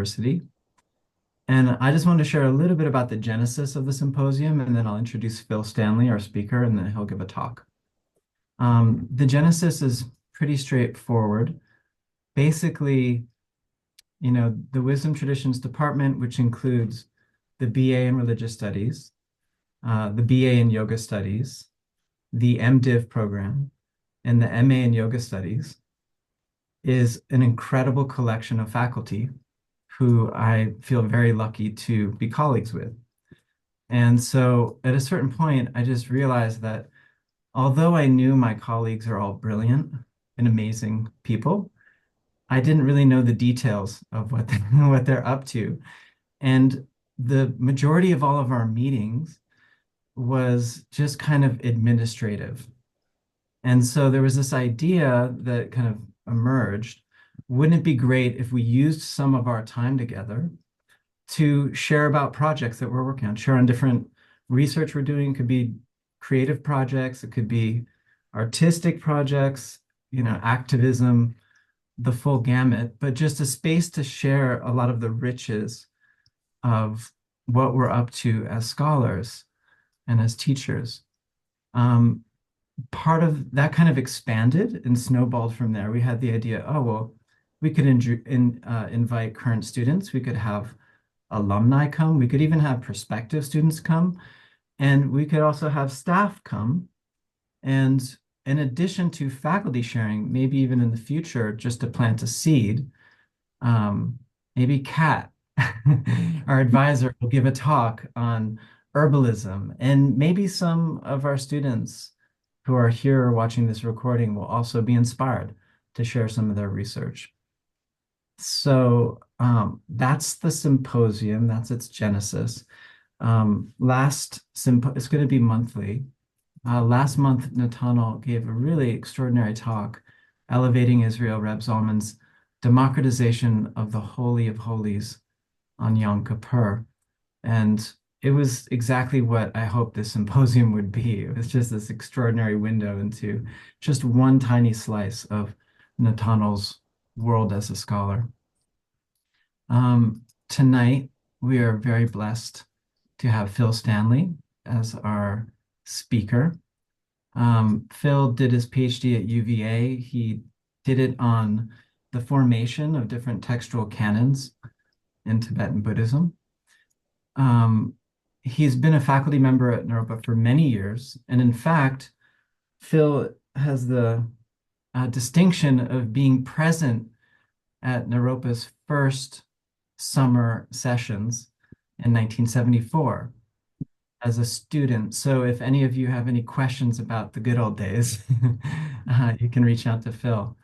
University. And I just wanted to share a little bit about the genesis of the symposium, and then I'll introduce Phil Stanley, our speaker, and then he'll give a talk. The genesis is pretty straightforward. Basically, the Wisdom Traditions Department, which includes the BA in Religious Studies, the BA in Yoga Studies, the MDiv program, and the MA in Yoga Studies, is an incredible collection of faculty who I feel very lucky to be colleagues with. And so at a certain point, I just realized that although I knew my colleagues are all brilliant and amazing people, I didn't really know the details of what they're up to. And the majority of all of our meetings was just kind of administrative. And so there was this idea that kind of emerged. Wouldn't it be great if we used some of our time together to share about projects that we're working on, share on different research we're doing? It could be creative projects, it could be artistic projects, activism, the full gamut, but just a space to share a lot of the riches of what we're up to as scholars and as teachers. Part of that kind of expanded and snowballed from there. We had the idea, oh, well, we could invite current students. We could have alumni come. We could even have prospective students come. And we could also have staff come. And in addition to faculty sharing, maybe even in the future, just to plant a seed, maybe Kat, our advisor, will give a talk on herbalism. And maybe some of our students who are here or watching this recording will also be inspired to share some of their research. So that's the symposium, that's its genesis. It's going to be monthly. Last month, Nathaniel gave a really extraordinary talk, elevating Israel Reb Zalman's democratization of the Holy of Holies on Yom Kippur. And it was exactly what I hoped this symposium would be. It was just this extraordinary window into just one tiny slice of Nathaniel's world as a scholar. Tonight, we are very blessed to have Phil Stanley as our speaker. Phil did his PhD at UVA. He did it on the formation of different textual canons in Tibetan Buddhism. He's been a faculty member at Naropa for many years. And in fact, Phil has the distinction of being present at Naropa's first summer sessions in 1974 as a student. So if any of you have any questions about the good old days, you can reach out to Phil.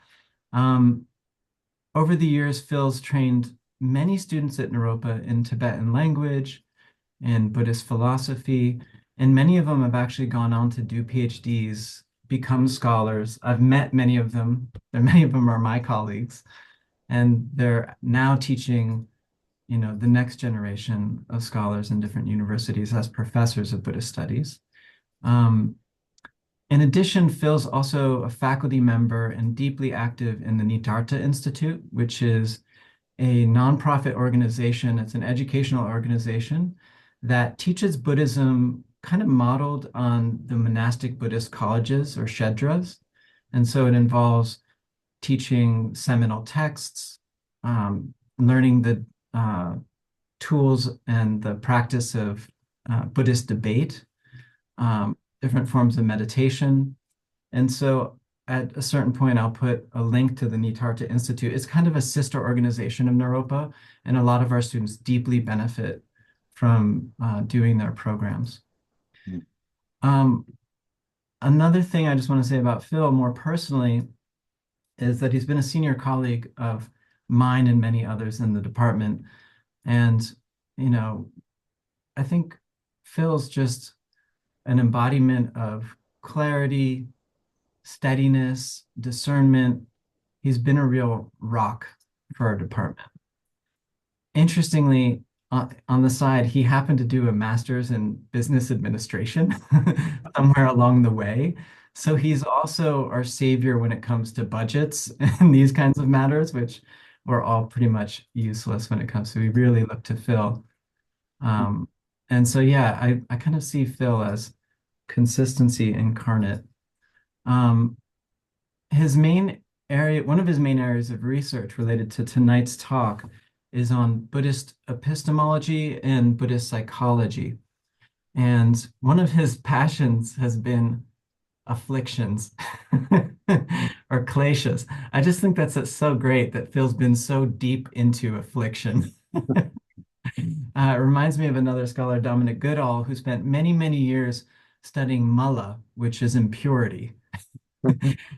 Over the years, Phil's trained many students at Naropa in Tibetan language, in Buddhist philosophy, and many of them have actually gone on to do PhDs, become scholars. I've met many of them. Many of them are my colleagues, and they're now teaching, the next generation of scholars in different universities as professors of Buddhist studies. In addition, Phil's also a faculty member and deeply active in the Nitartha Institute, which is a nonprofit organization. It's an educational organization that teaches Buddhism kind of modeled on the monastic Buddhist colleges or shedras. And so it involves teaching seminal texts, learning the tools and the practice of Buddhist debate, different forms of meditation. And so at a certain point, I'll put a link to the Nitartha Institute. It's kind of a sister organization of Naropa, and a lot of our students deeply benefit from doing their programs. Another thing I just want to say about Phil more personally is that he's been a senior colleague of mine and many others in the department. And, I think Phil's just an embodiment of clarity, steadiness, discernment. He's been a real rock for our department. Interestingly, on the side, he happened to do a master's in business administration somewhere along the way. So he's also our savior when it comes to budgets and these kinds of matters, which we're all pretty much useless when it comes to, we really look to Phil. Um, and so, yeah, I kind of see Phil as consistency incarnate. Um, his main area, one of his main areas of research related to tonight's talk is on Buddhist epistemology and Buddhist psychology. And one of his passions has been afflictions or kleśas. I just think that's so great that Phil's been so deep into affliction. It reminds me of another scholar, Dominic Goodall, who spent many, many years studying mala, which is impurity.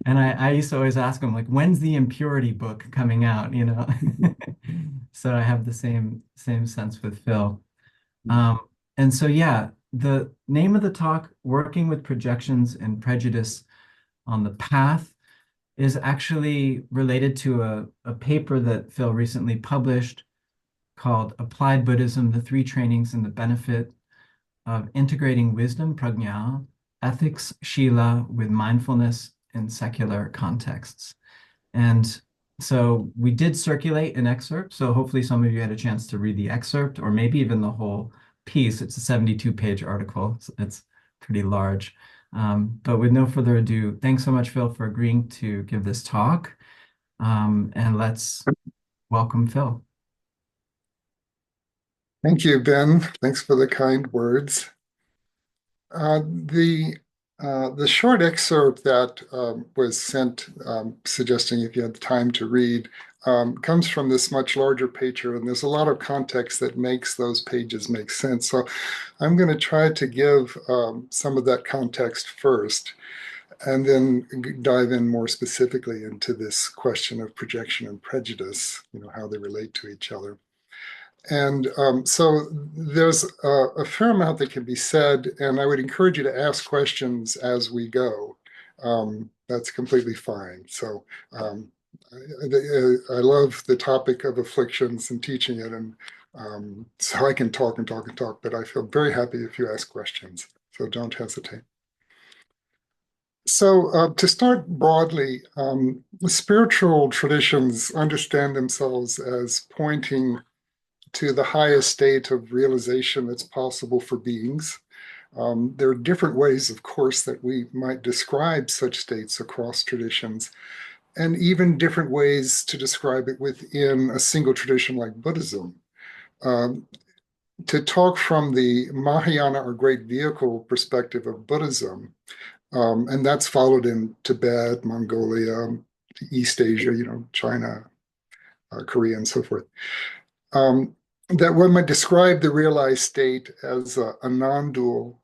And I used to always ask him, like, when's the impurity book coming out, you know? So I have the same sense with Phil. Um, and so yeah, the name of the talk, Working with Projections and Prejudice on the Path, is actually related to a paper that Phil recently published called Applied Buddhism, the Three Trainings and the Benefit of Integrating Wisdom, Prajna, Ethics, Shila, with Mindfulness in Secular Contexts. And so we did circulate an excerpt. So hopefully some of you had a chance to read the excerpt or maybe even the whole piece. It's a 72-page article. So it's pretty large. But with no further ado, thanks so much, Phil, for agreeing to give this talk. And let's welcome Phil. Thank you, Ben. Thanks for the kind words. The short excerpt that was sent, suggesting if you had the time to read, comes from this much larger paper, and there's a lot of context that makes those pages make sense. So I'm going to try to give some of that context first, and then dive in more specifically into this question of projection and prejudice, how they relate to each other. And so there's a fair amount that can be said, and I would encourage you to ask questions as we go. That's completely fine. So I love the topic of afflictions and teaching it, and so I can talk and talk and talk, but I feel very happy if you ask questions, so don't hesitate. So to start broadly, spiritual traditions understand themselves as pointing to the highest state of realization that's possible for beings. There are different ways, of course, that we might describe such states across traditions, and even different ways to describe it within a single tradition like Buddhism. To talk from the Mahayana or Great Vehicle perspective of Buddhism, and that's followed in Tibet, Mongolia, East Asia, China, Korea, and so forth. That one might describe the realized state as a non-dual,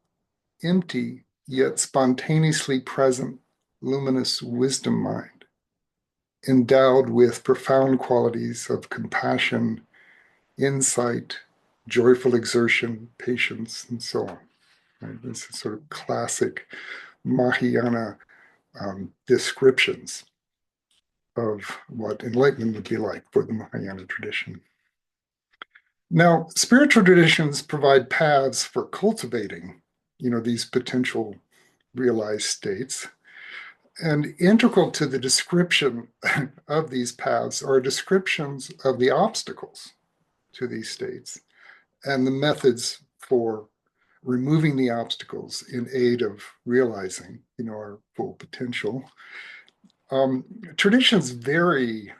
empty, yet spontaneously present, luminous wisdom mind, endowed with profound qualities of compassion, insight, joyful exertion, patience, and so on. Right? This is sort of classic Mahayana descriptions of what enlightenment would be like for the Mahayana tradition. Now, spiritual traditions provide paths for cultivating, these potential realized states. And integral to the description of these paths are descriptions of the obstacles to these states and the methods for removing the obstacles in aid of realizing, our full potential. Traditions vary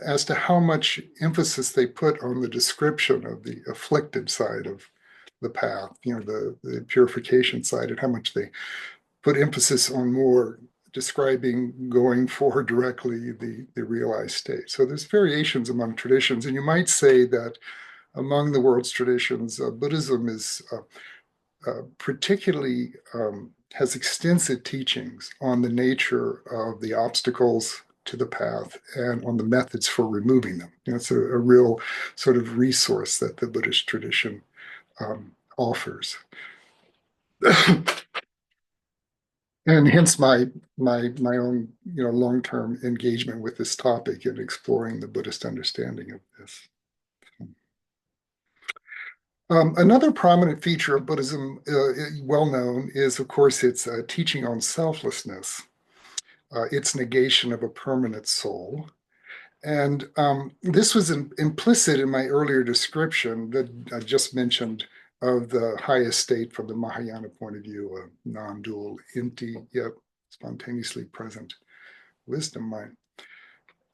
as to how much emphasis they put on the description of the afflicted side of the path, the purification side, and how much they put emphasis on more describing going forward directly the realized state. So there's variations among traditions, and you might say that among the world's traditions, Buddhism is particularly has extensive teachings on the nature of the obstacles to the path and on the methods for removing them. It's a real sort of resource that the Buddhist tradition offers. And hence my own long-term engagement with this topic and exploring the Buddhist understanding of this. Another prominent feature of Buddhism, well known, is of course its teaching on selflessness, its negation of a permanent soul, And this was implicit in my earlier description that I just mentioned of the highest state from the Mahayana point of view, a non-dual, empty, yet spontaneously present wisdom mind.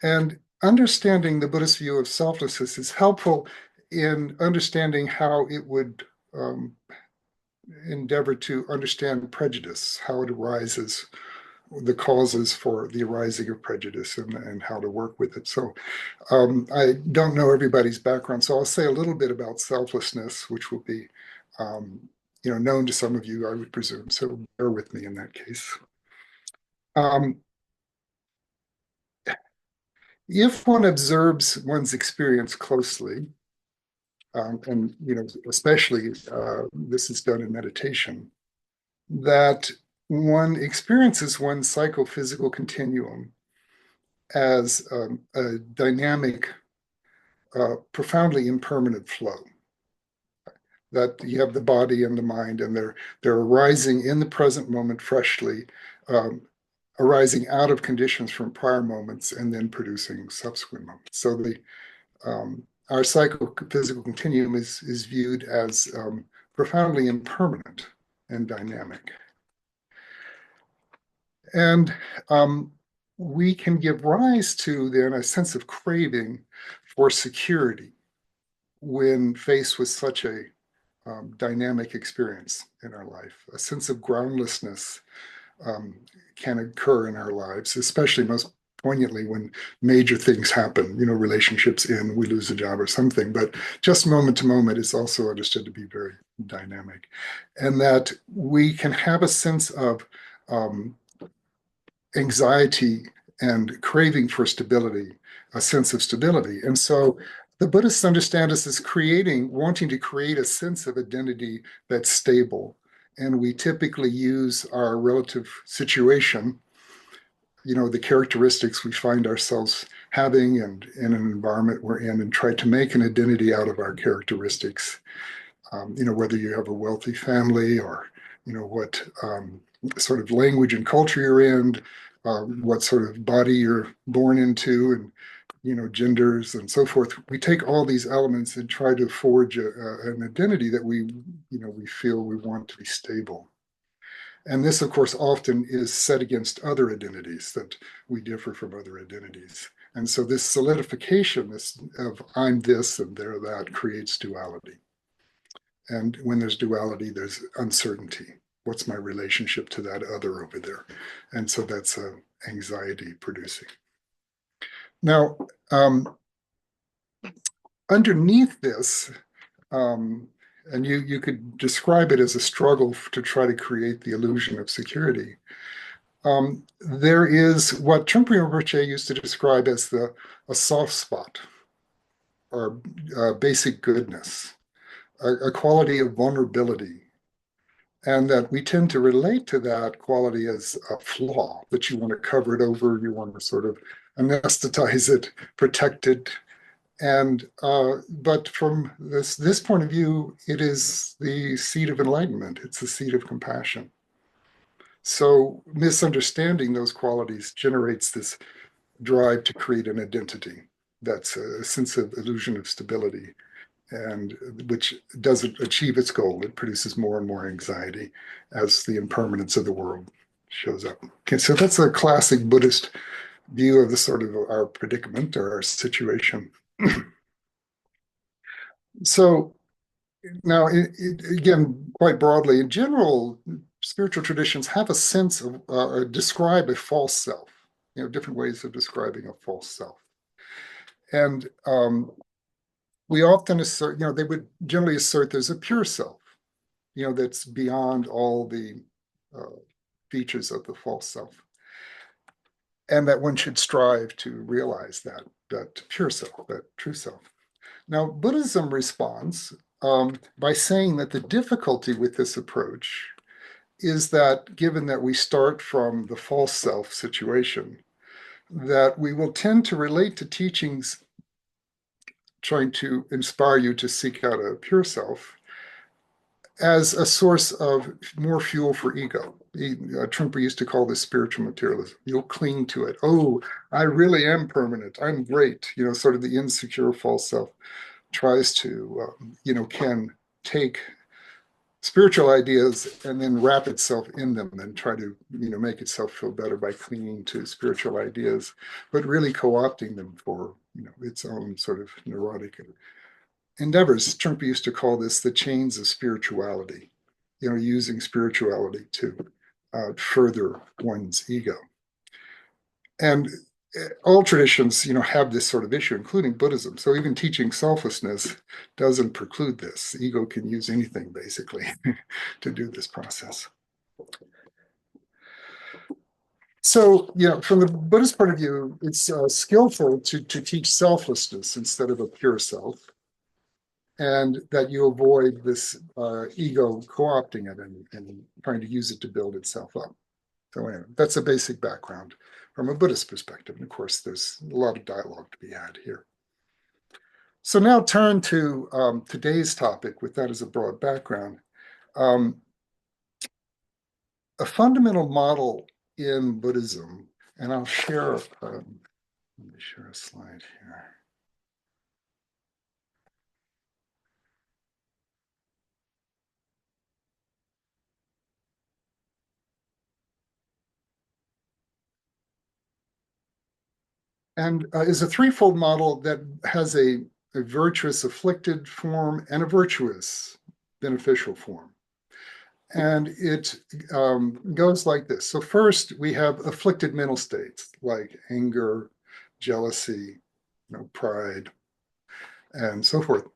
And understanding the Buddhist view of selflessness is helpful in understanding how it would endeavor to understand prejudice, how it arises, the causes for the arising of prejudice, and how to work with it. So I don't know everybody's background, so I'll say a little bit about selflessness, which will be known to some of you, I would presume. So bear with me in that case. If one observes one's experience closely, and especially this is done in meditation, that one experiences one's psychophysical continuum as a dynamic, profoundly impermanent flow. That you have the body and the mind, and they're arising in the present moment freshly, arising out of conditions from prior moments, and then producing subsequent moments. So our psychophysical continuum is viewed as profoundly impermanent and dynamic. And we can give rise to then a sense of craving for security when faced with such a dynamic experience in our life. A sense of groundlessness can occur in our lives, especially most poignantly when major things happen, relationships end, we lose a job or something, but just moment to moment is also understood to be very dynamic. And that we can have a sense of anxiety and craving for stability, a sense of stability. And so the Buddhists understand us as wanting to create a sense of identity that's stable. And we typically use our relative situation, the characteristics we find ourselves having and in an environment we're in, and try to make an identity out of our characteristics. Whether you have a wealthy family or, what sort of language and culture you're in, what sort of body you're born into, and genders and so forth. We take all these elements and try to forge an identity that we feel we want to be stable. And this, of course, often is set against other identities, that we differ from other identities. And so this solidification of I'm this and they're that creates duality. And when there's duality, there's uncertainty. What's my relationship to that other over there? And so that's anxiety producing. Now, underneath this, and you could describe it as a struggle to try to create the illusion of security. There is what Trungpa Rinpoche used to describe as a soft spot, or basic goodness, a quality of vulnerability. And that we tend to relate to that quality as a flaw, that you want to cover it over, you want to sort of anesthetize it, protect it. And but from this point of view, it is the seat of enlightenment. It's the seat of compassion. So misunderstanding those qualities generates this drive to create an identity that's a sense of illusion of stability, and which doesn't achieve its goal. It produces more and more anxiety as the impermanence of the world shows up. Okay, so that's a classic Buddhist view of the sort of our predicament or our situation. So now, again, quite broadly, in general, spiritual traditions have a sense of, or describe a false self, different ways of describing a false self. And we often assert, they would generally assert there's a pure self, that's beyond all the features of the false self. And that one should strive to realize that pure self, that true self. Now, Buddhism responds by saying that the difficulty with this approach is that given that we start from the false self situation, that we will tend to relate to teachings trying to inspire you to seek out a pure self as a source of more fuel for ego, Trumper used to call this spiritual materialism. You'll cling to it. Oh, I really am permanent. I'm great. Sort of the insecure false self tries to, can take spiritual ideas and then wrap itself in them and try to, make itself feel better by clinging to spiritual ideas, but really co-opting them for, its own sort of neurotic endeavors. Trump used to call this the chains of spirituality, using spirituality to further one's ego. And all traditions, have this sort of issue, including Buddhism. So even teaching selflessness doesn't preclude this. Ego can use anything, basically, to do this process. So, from the Buddhist point of view, it's skillful to teach selflessness instead of a pure self, and that you avoid this ego co-opting it and trying to use it to build itself up. So anyway, that's a basic background from a Buddhist perspective. And of course, there's a lot of dialogue to be had here. So now turn to today's topic with that as a broad background. A fundamental model in Buddhism, and I'll share, let me share a slide here. And is a threefold model that has a virtuous afflicted form and a virtuous beneficial form. And it goes like this. So first, we have afflicted mental states like anger, jealousy, pride, and so forth.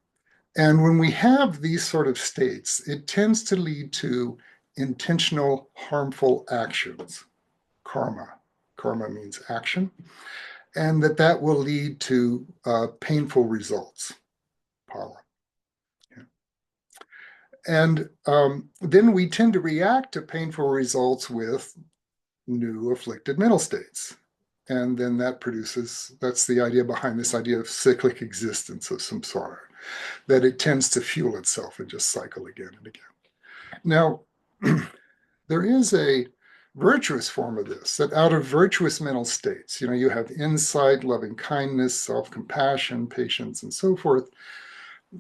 And when we have these sort of states, it tends to lead to intentional harmful actions, karma. Karma means action. And that will lead to painful results, pala. Yeah. And then we tend to react to painful results with new afflicted mental states. And then that produces, that's the idea behind this idea of cyclic existence of samsara, that it tends to fuel itself and just cycle again and again. Now, there is a virtuous form of this, that out of virtuous mental states, you have insight, loving kindness, self-compassion, patience, and so forth,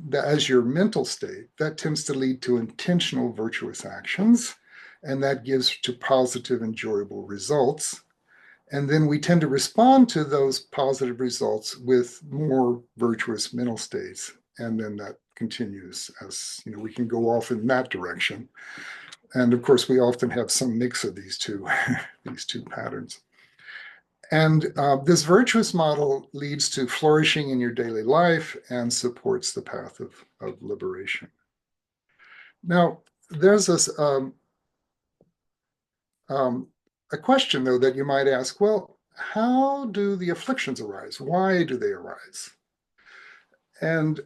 that as your mental state, that tends to lead to intentional virtuous actions, and that gives to positive, enjoyable results. And then we tend to respond to those positive results with more virtuous mental states. And then that continues as, we can go off in that direction. And of course, we often have some mix of these two, these two patterns. And this virtuous model leads to flourishing in your daily life and supports the path of liberation. Now, there's this a question, though, that you might ask, well, how do the afflictions arise? Why do they arise? And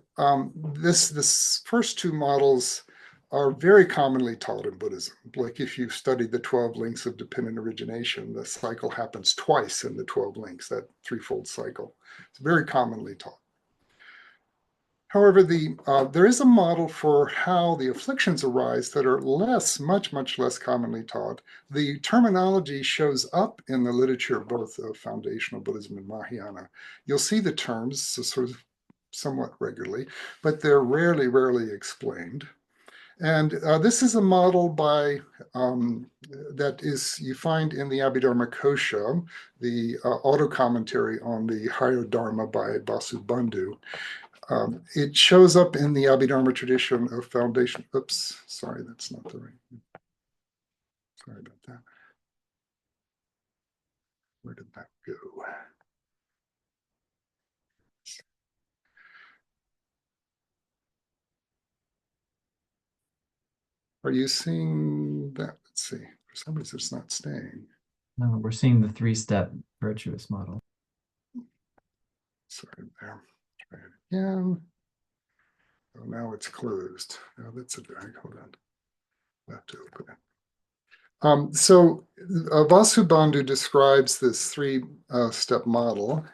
this first two models are very commonly taught in Buddhism. Like if you've studied the 12 links of dependent origination, the cycle happens twice in the 12 links, that threefold cycle. It's very commonly taught. However, there is a model for how the afflictions arise that are much less commonly taught. The terminology shows up in the literature, both of foundational Buddhism and Mahayana. You'll see the terms sort of somewhat regularly, but they're rarely explained. And this is a model that you find in the Abhidharma Kosha, the auto-commentary on the Higher Dharma by Vasubandhu. It shows up in the Abhidharma tradition of foundation. Oops, sorry, that's not the right. Sorry about that. Where did that go? Are you seeing that? Let's see. For some reason, it's not staying. No, we're seeing the three-step virtuous model. Sorry there. Try it again. Oh, now it's closed. Now that's a drag. Hold on. I have to open it. So Vasubandhu describes this three-step model.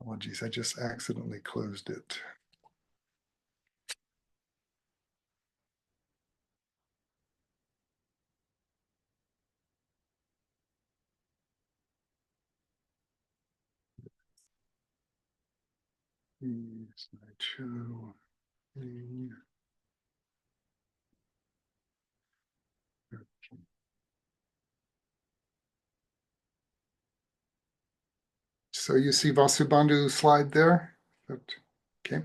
Apologies, I just accidentally closed it. Slideshow. So you see Vasubandhu's slide there? Okay.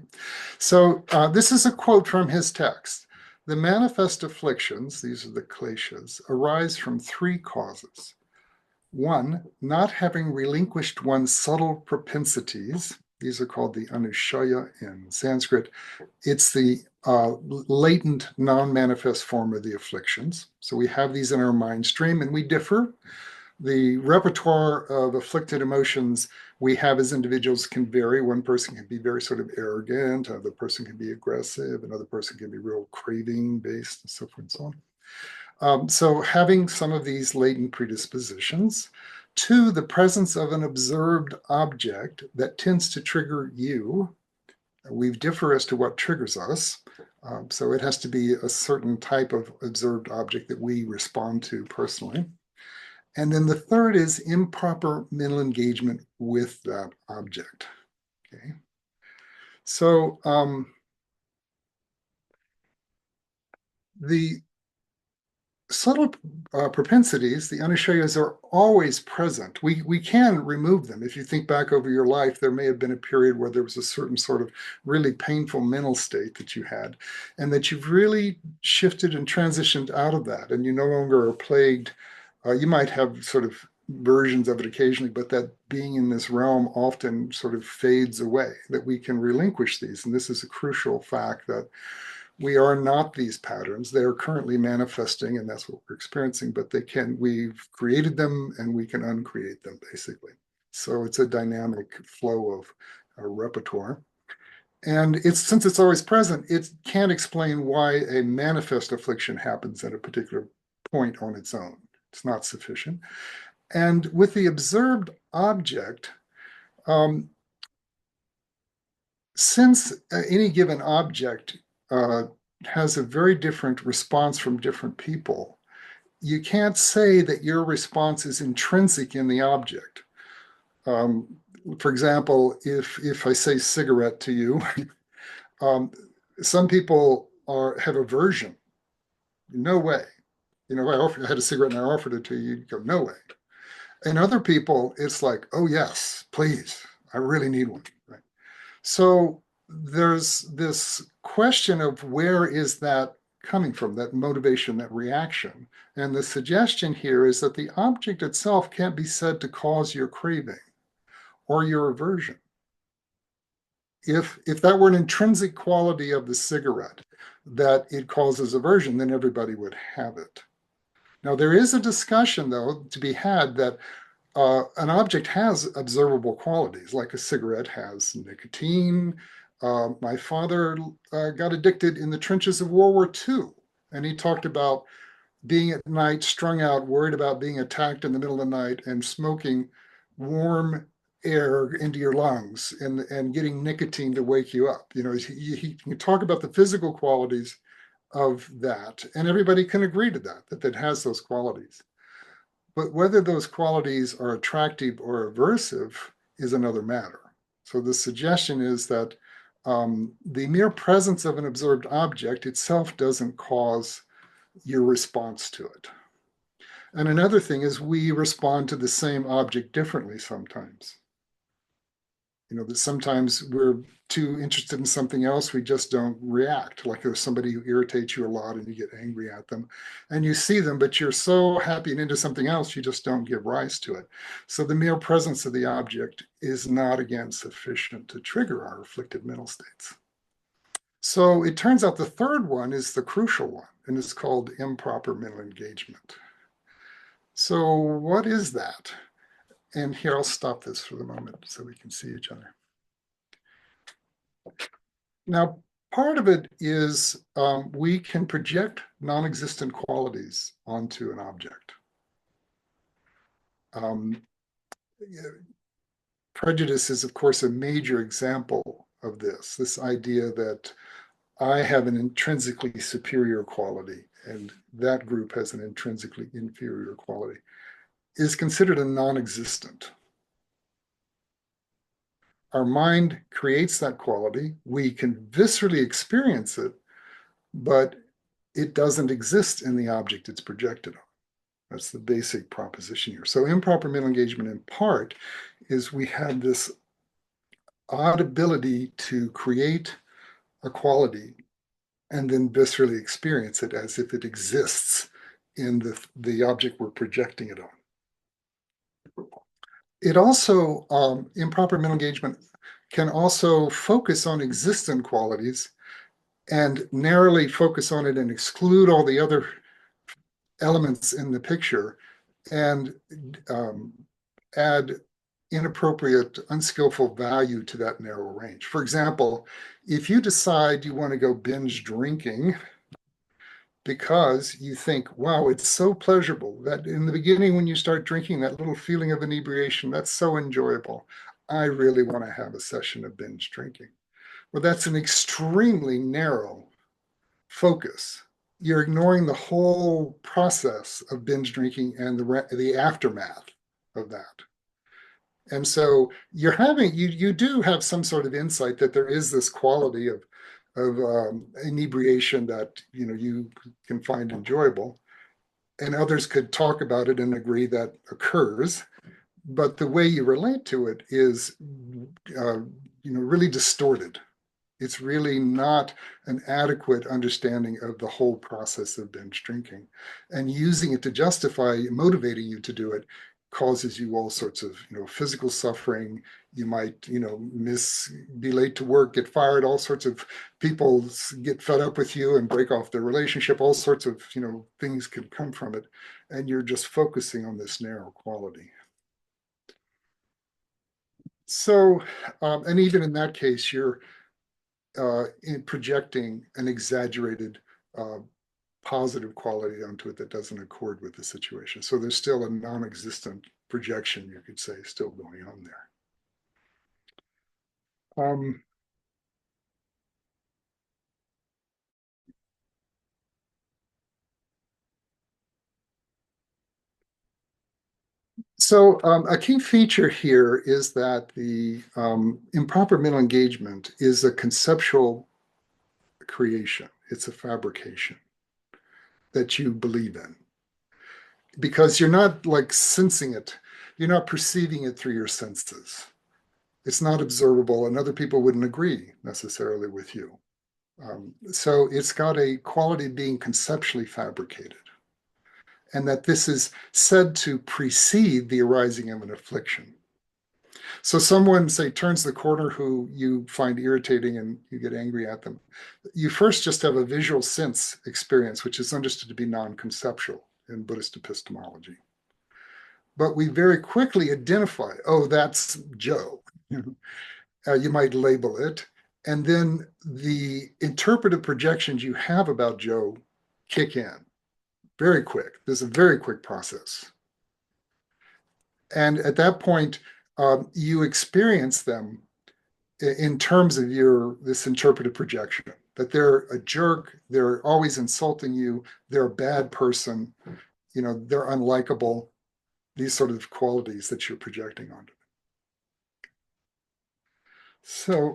So this is a quote from his text. The manifest afflictions, these are the kleśas, arise from three causes. One, not having relinquished one's subtle propensities. These are called the anuśaya in Sanskrit. It's the latent, non-manifest form of the afflictions. So we have these in our mind stream and we differ. The repertoire of afflicted emotions we have as individuals can vary. One person can be very sort of arrogant, another person can be aggressive, another person can be real craving based, and so forth and so on. So having some of these latent predispositions. Two, the presence of an observed object that tends to trigger you. We differ as to what triggers us. So it has to be a certain type of observed object that we respond to personally. And then the third is improper mental engagement with that object. Okay. So the subtle propensities, the anuśayas, are always present. We can remove them. If you think back over your life, there may have been a period where there was a certain sort of really painful mental state that you had, and that you've really shifted and transitioned out of that, and you no longer are plagued. You might have sort of versions of it occasionally, but that being in this realm often sort of fades away, that we can relinquish these. And this is a crucial fact, that we are not these patterns. They are currently manifesting, and that's what we're experiencing, but we've created them and we can uncreate them, basically. So it's a dynamic flow of a repertoire. And since it's always present, it can't explain why a manifest affliction happens at a particular point on its own. It's not sufficient. And with the observed object, since any given object has a very different response from different people, you can't say that your response is intrinsic in the object. For example, if I say cigarette to you, some people have aversion. No way. You know, I had a cigarette and I offered it to you, you go, no way. And other people, it's like, oh yes, please, I really need one. Right? So there's this question of where is that coming from, that motivation, that reaction. And the suggestion here is that the object itself can't be said to cause your craving or your aversion. If that were an intrinsic quality of the cigarette, that it causes aversion, then everybody would have it. Now, there is a discussion, though, to be had that an object has observable qualities, like a cigarette has nicotine. My father got addicted in the trenches of World War II, and he talked about being at night, strung out, worried about being attacked in the middle of the night, and smoking warm air into your lungs and getting nicotine to wake you up. You know, he can talk about the physical qualities of that, and everybody can agree to that it has those qualities. But whether those qualities are attractive or aversive is another matter. So the suggestion is that the mere presence of an observed object itself doesn't cause your response to it. And another thing is we respond to the same object differently sometimes. You know, that sometimes we're too interested in something else, we just don't react. Like there's somebody who irritates you a lot and you get angry at them and you see them, but you're so happy and into something else, you just don't give rise to it. So the mere presence of the object is not, again, sufficient to trigger our afflicted mental states. So it turns out the third one is the crucial one, and it's called improper mental engagement. So what is that? And here, I'll stop this for the moment so we can see each other. Now, part of it is we can project non-existent qualities onto an object. Prejudice is, of course, a major example of this idea that I have an intrinsically superior quality and that group has an intrinsically inferior quality, is considered a non-existent. our mind creates that quality. We can viscerally experience it, but it doesn't exist in the object it's projected on. That's the basic proposition here. So improper mental engagement in part is we have this odd ability to create a quality and then viscerally experience it as if it exists in the object we're projecting it on. It also, improper mental engagement can also focus on existent qualities and narrowly focus on it and exclude all the other elements in the picture and add inappropriate, unskillful value to that narrow range. For example, if you decide you want to go binge drinking because you think, wow, it's so pleasurable that in the beginning when you start drinking, that little feeling of inebriation, that's so enjoyable. I really want to have a session of binge drinking. Well, that's an extremely narrow focus. You're ignoring the whole process of binge drinking and the aftermath of that. And so you do have some sort of insight that there is this quality of inebriation that you can find enjoyable, and others could talk about it and agree that occurs. But the way you relate to it is, really distorted. It's really not an adequate understanding of the whole process of binge drinking. And using it to justify motivating you to do it causes you all sorts of, physical suffering. You might, be late to work, get fired, all sorts of people get fed up with you and break off their relationship. All sorts of, things can come from it. And you're just focusing on this narrow quality. So, and even in that case, you're in projecting an exaggerated positive quality onto it that doesn't accord with the situation. So there's still a non-existent projection, you could say, still going on there. So a key feature here is that the improper mental engagement is a conceptual creation. It's a fabrication that you believe in, because you're not like sensing it. You're not perceiving it through your senses. It's not observable, and other people wouldn't agree necessarily with you. So it's got a quality of being conceptually fabricated, and that this is said to precede the arising of an affliction. So someone, say, turns the corner who you find irritating and you get angry at them. You first just have a visual sense experience, which is understood to be non-conceptual in Buddhist epistemology. But we very quickly identify, oh, that's Joe. You might label it. And then the interpretive projections you have about Joe kick in very quick. There's a very quick process. And at that point, you experience them in terms of this interpretive projection, that they're a jerk, they're always insulting you, they're a bad person, they're unlikable, these sort of qualities that you're projecting onto them. So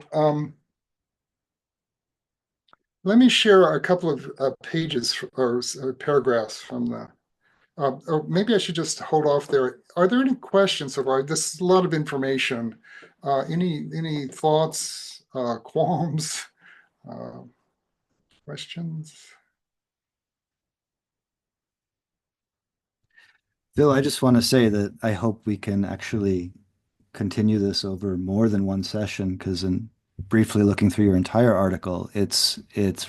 let me share a couple of pages or paragraphs from the, or maybe I should just hold off there. Are there any questions so far? This is a lot of information. Any thoughts, qualms, questions? Phil, I just want to say that I hope we can actually continue this over more than one session, because in briefly looking through your entire article, its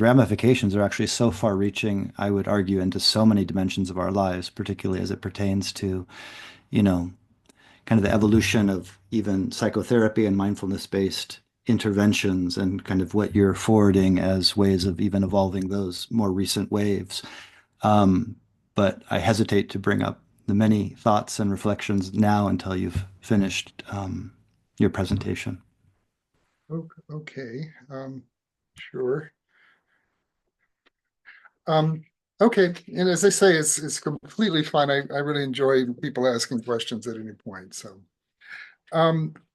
ramifications are actually so far-reaching, I would argue, into so many dimensions of our lives, particularly as it pertains to, kind of the evolution of even psychotherapy and mindfulness-based interventions, and kind of what you're forwarding as ways of even evolving those more recent waves. But I hesitate to bring up the many thoughts and reflections now until you've finished your presentation. Okay, sure. Okay, and as I say, it's completely fine. I really enjoy people asking questions at any point. So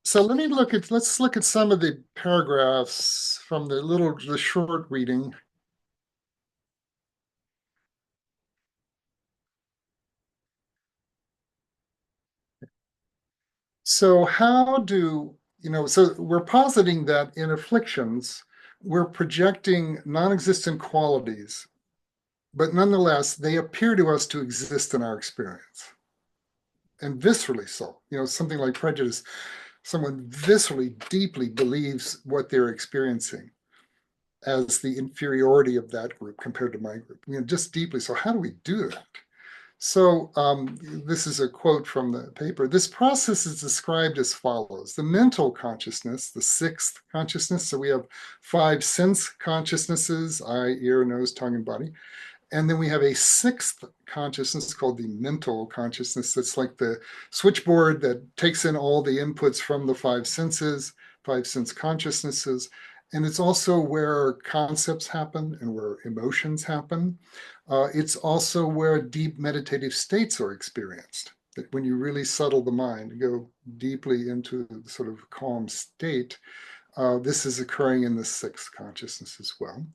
So let's look at some of the paragraphs from the short reading. So so we're positing that in afflictions, we're projecting non-existent qualities, but nonetheless, they appear to us to exist in our experience. And viscerally so. Something like prejudice, someone viscerally, deeply believes what they're experiencing as the inferiority of that group compared to my group, just deeply. So how do we do that? So this is a quote from the paper. This process is described as follows. The mental consciousness, the sixth consciousness. So we have 5 sense consciousnesses, eye, ear, nose, tongue, and body. And then we have a sixth consciousness called the mental consciousness. That's like the switchboard that takes in all the inputs from the 5 senses, 5 sense consciousnesses. And it's also where concepts happen and where emotions happen. It's also where deep meditative states are experienced. That when you really settle the mind, go deeply into the sort of calm state, this is occurring in the sixth consciousness as well.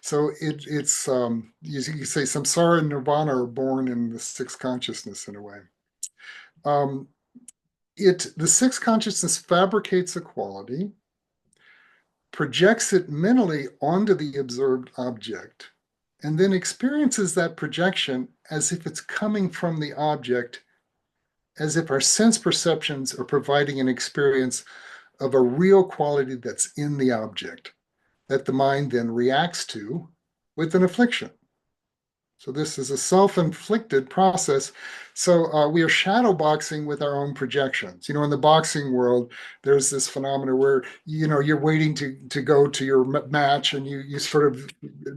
So it's you say samsara and nirvana are born in the sixth consciousness in a way. The sixth consciousness fabricates a quality, projects it mentally onto the observed object, and then experiences that projection as if it's coming from the object, as if our sense perceptions are providing an experience of a real quality that's in the object that the mind then reacts to with an affliction. So this is a self-inflicted process. So we are shadow boxing with our own projections. In the boxing world, there's this phenomenon where you're waiting to go to your match, and you sort of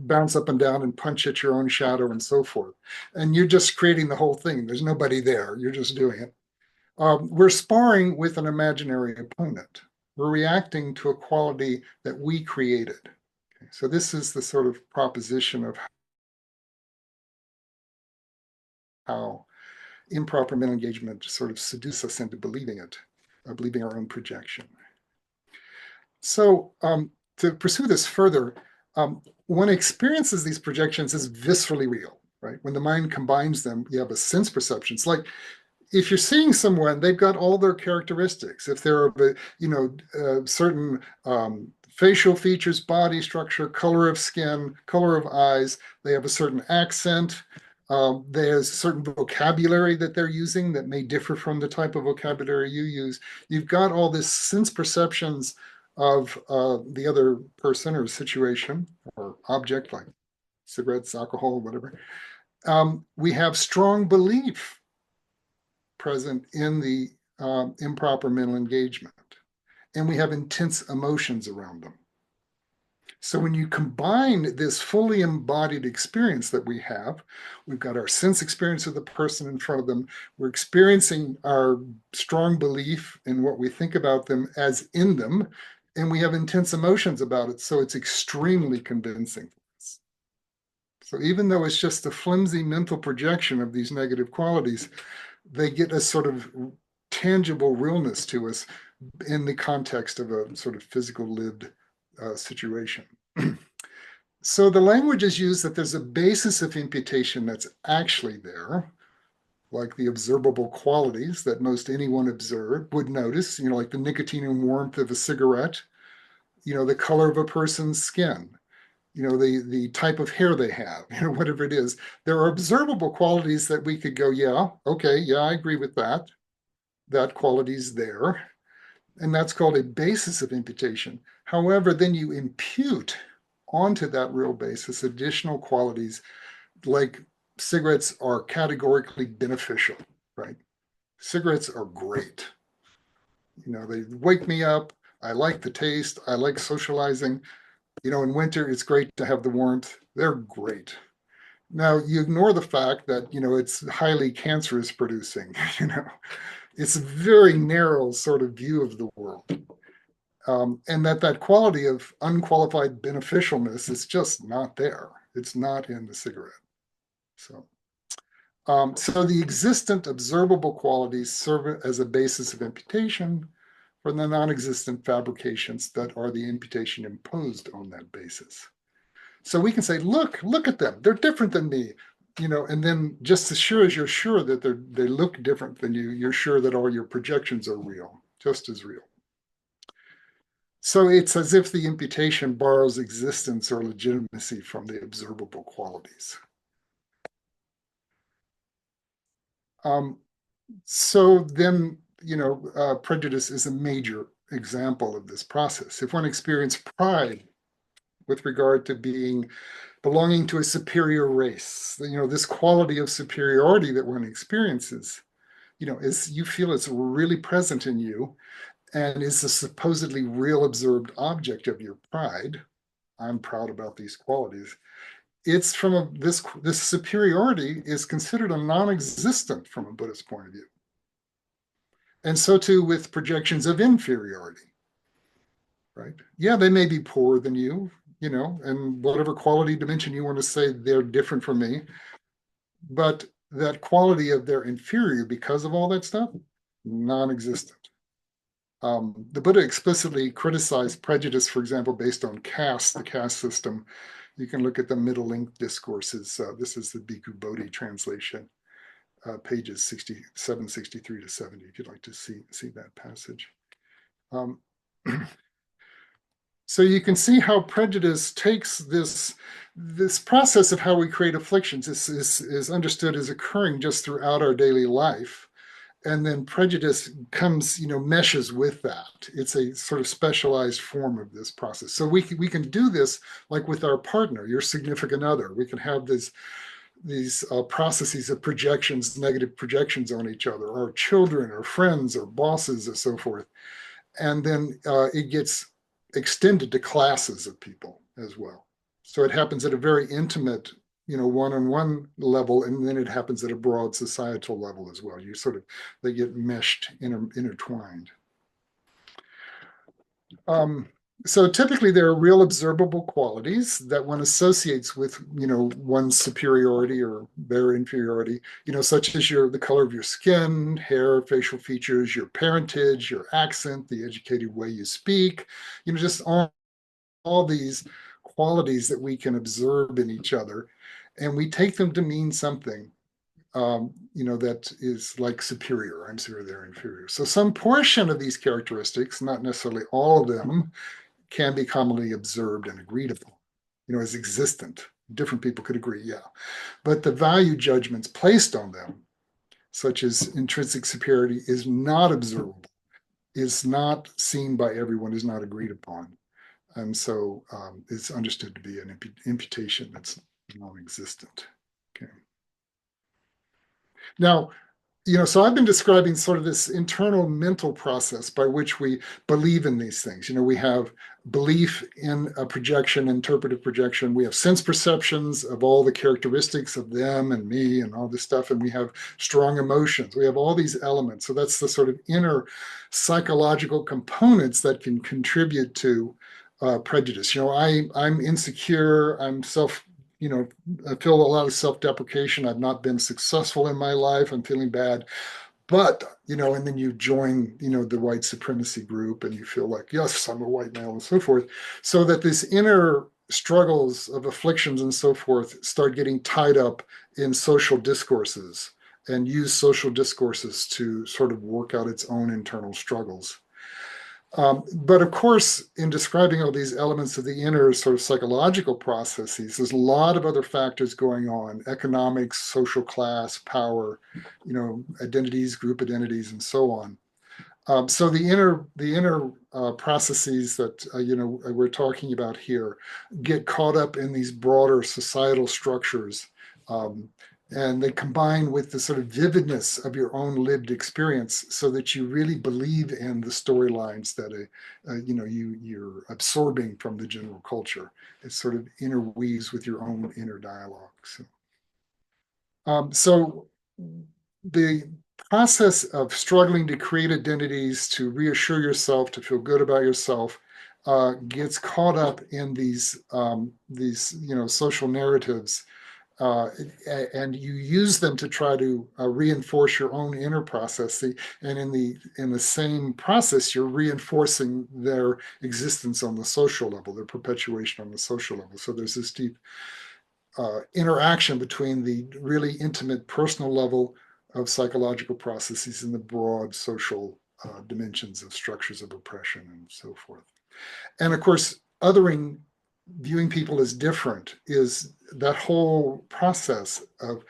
bounce up and down and punch at your own shadow and so forth. And you're just creating the whole thing. There's nobody there. You're just doing it. We're sparring with an imaginary opponent. We're reacting to a quality that we created. Okay, so this is the sort of proposition of how improper mental engagement sort of seduce us into believing it, believing our own projection. So to pursue this further, one experiences these projections as viscerally real, right? When the mind combines them, you have a sense perception. It's like if you're seeing someone, they've got all their characteristics. If they're of certain facial features, body structure, color of skin, color of eyes, they have a certain accent. There's certain vocabulary that they're using that may differ from the type of vocabulary you use. You've got all this sense perceptions of the other person or situation or object, like cigarettes, alcohol, whatever. We have strong belief present in the improper mental engagement, and we have intense emotions around them. So when you combine this fully embodied experience that we have, we've got our sense experience of the person in front of them, we're experiencing our strong belief in what we think about them as in them, and we have intense emotions about it, so it's extremely convincing. So even though it's just a flimsy mental projection of these negative qualities, they get a sort of tangible realness to us in the context of a sort of physical lived situation. So the language is used that there's a basis of imputation that's actually there, like the observable qualities that most anyone would notice, like the nicotine and warmth of a cigarette, the color of a person's skin, the type of hair they have, whatever it is. There are observable qualities that we could go, yeah, okay, yeah, I agree with that. That quality's there. And that's called a basis of imputation. However, then you impute onto that real basis additional qualities, like cigarettes are categorically beneficial, right? Cigarettes are great. They wake me up. I like the taste. I like socializing. In winter, it's great to have the warmth. They're great. Now, you ignore the fact that, it's highly cancerous producing, It's a very narrow sort of view of the world. And that quality of unqualified beneficialness is just not there. It's not in the cigarette. So the existent observable qualities serve as a basis of imputation, for the non-existent fabrications that are the imputation imposed on that basis. So we can say, look at them. They're different than me. And then just as sure as you're sure that they look different than you, you're sure that all your projections are real, just as real. So it's as if the imputation borrows existence or legitimacy from the observable qualities. So then, prejudice is a major example of this process. If one experienced pride with regard to belonging to a superior race, this quality of superiority that one experiences, is you feel it's really present in you and is a supposedly real observed object of your pride. I'm proud about these qualities. It's from this superiority is considered a non-existent from a Buddhist point of view. And so too with projections of inferiority, right? Yeah, they may be poorer than you, and whatever quality dimension you want to say they're different from me, but that quality of they're inferior because of all that stuff, non-existent. The Buddha explicitly criticized prejudice, for example, based on caste, the caste system. You can look at the Middle Link discourses. This is the Bhikkhu Bodhi translation, pages 67, 63 to 70, if you'd like to see that passage. So you can see how prejudice takes this process of how we create afflictions is understood as occurring just throughout our daily life. And then prejudice comes, meshes with that. It's a sort of specialized form of this process. So we can do this like with our partner, your significant other. We can have these processes of projections, negative projections on each other, or children, or friends, or bosses, or so forth. And then it gets extended to classes of people as well. So it happens at a very intimate, one-on-one level, and then it happens at a broad societal level as well. They get meshed, intertwined. So typically there are real observable qualities that one associates with, one's superiority or their inferiority, such as the color of your skin, hair, facial features, your parentage, your accent, the educated way you speak, just all these qualities that we can observe in each other. And we take them to mean something, that is like superior. I'm superior, they're inferior. So some portion of these characteristics, not necessarily all of them, can be commonly observed and agreed upon, as existent. Different people could agree, yeah. But the value judgments placed on them, such as intrinsic superiority, is not observable, is not seen by everyone, is not agreed upon. And so it's understood to be an imputation that's non-existent. Okay. Now, so I've been describing sort of this internal mental process by which we believe in these things. We have belief in a projection, interpretive projection. We have sense perceptions of all the characteristics of them and me and all this stuff. And we have strong emotions. We have all these elements. So that's the sort of inner psychological components that can contribute to prejudice. I'm insecure. I'm I feel a lot of self-deprecation. I've not been successful in my life. I'm feeling bad. But, and then you join, the white supremacy group and you feel like, yes, I'm a white male and so forth. So that this inner struggles of afflictions and so forth start getting tied up in social discourses and use social discourses to sort of work out its own internal struggles. But of course, in describing all these elements of the inner sort of psychological processes, there's a lot of other factors going on: economics, social class, power, identities, group identities, and so on. So the inner processes that we're talking about here get caught up in these broader societal structures. And they combine with the sort of vividness of your own lived experience, so that you really believe in the storylines that you're absorbing from the general culture. It sort of interweaves with your own inner dialogues. So the process of struggling to create identities, to reassure yourself, to feel good about yourself, gets caught up in these social narratives. and you use them to try to reinforce your own inner process. And in the same process, you're reinforcing their existence on the social level, their perpetuation on the social level. So there's this deep interaction between the really intimate personal level of psychological processes and the broad social dimensions of structures of oppression and so forth. And of course, viewing people as different is that whole process of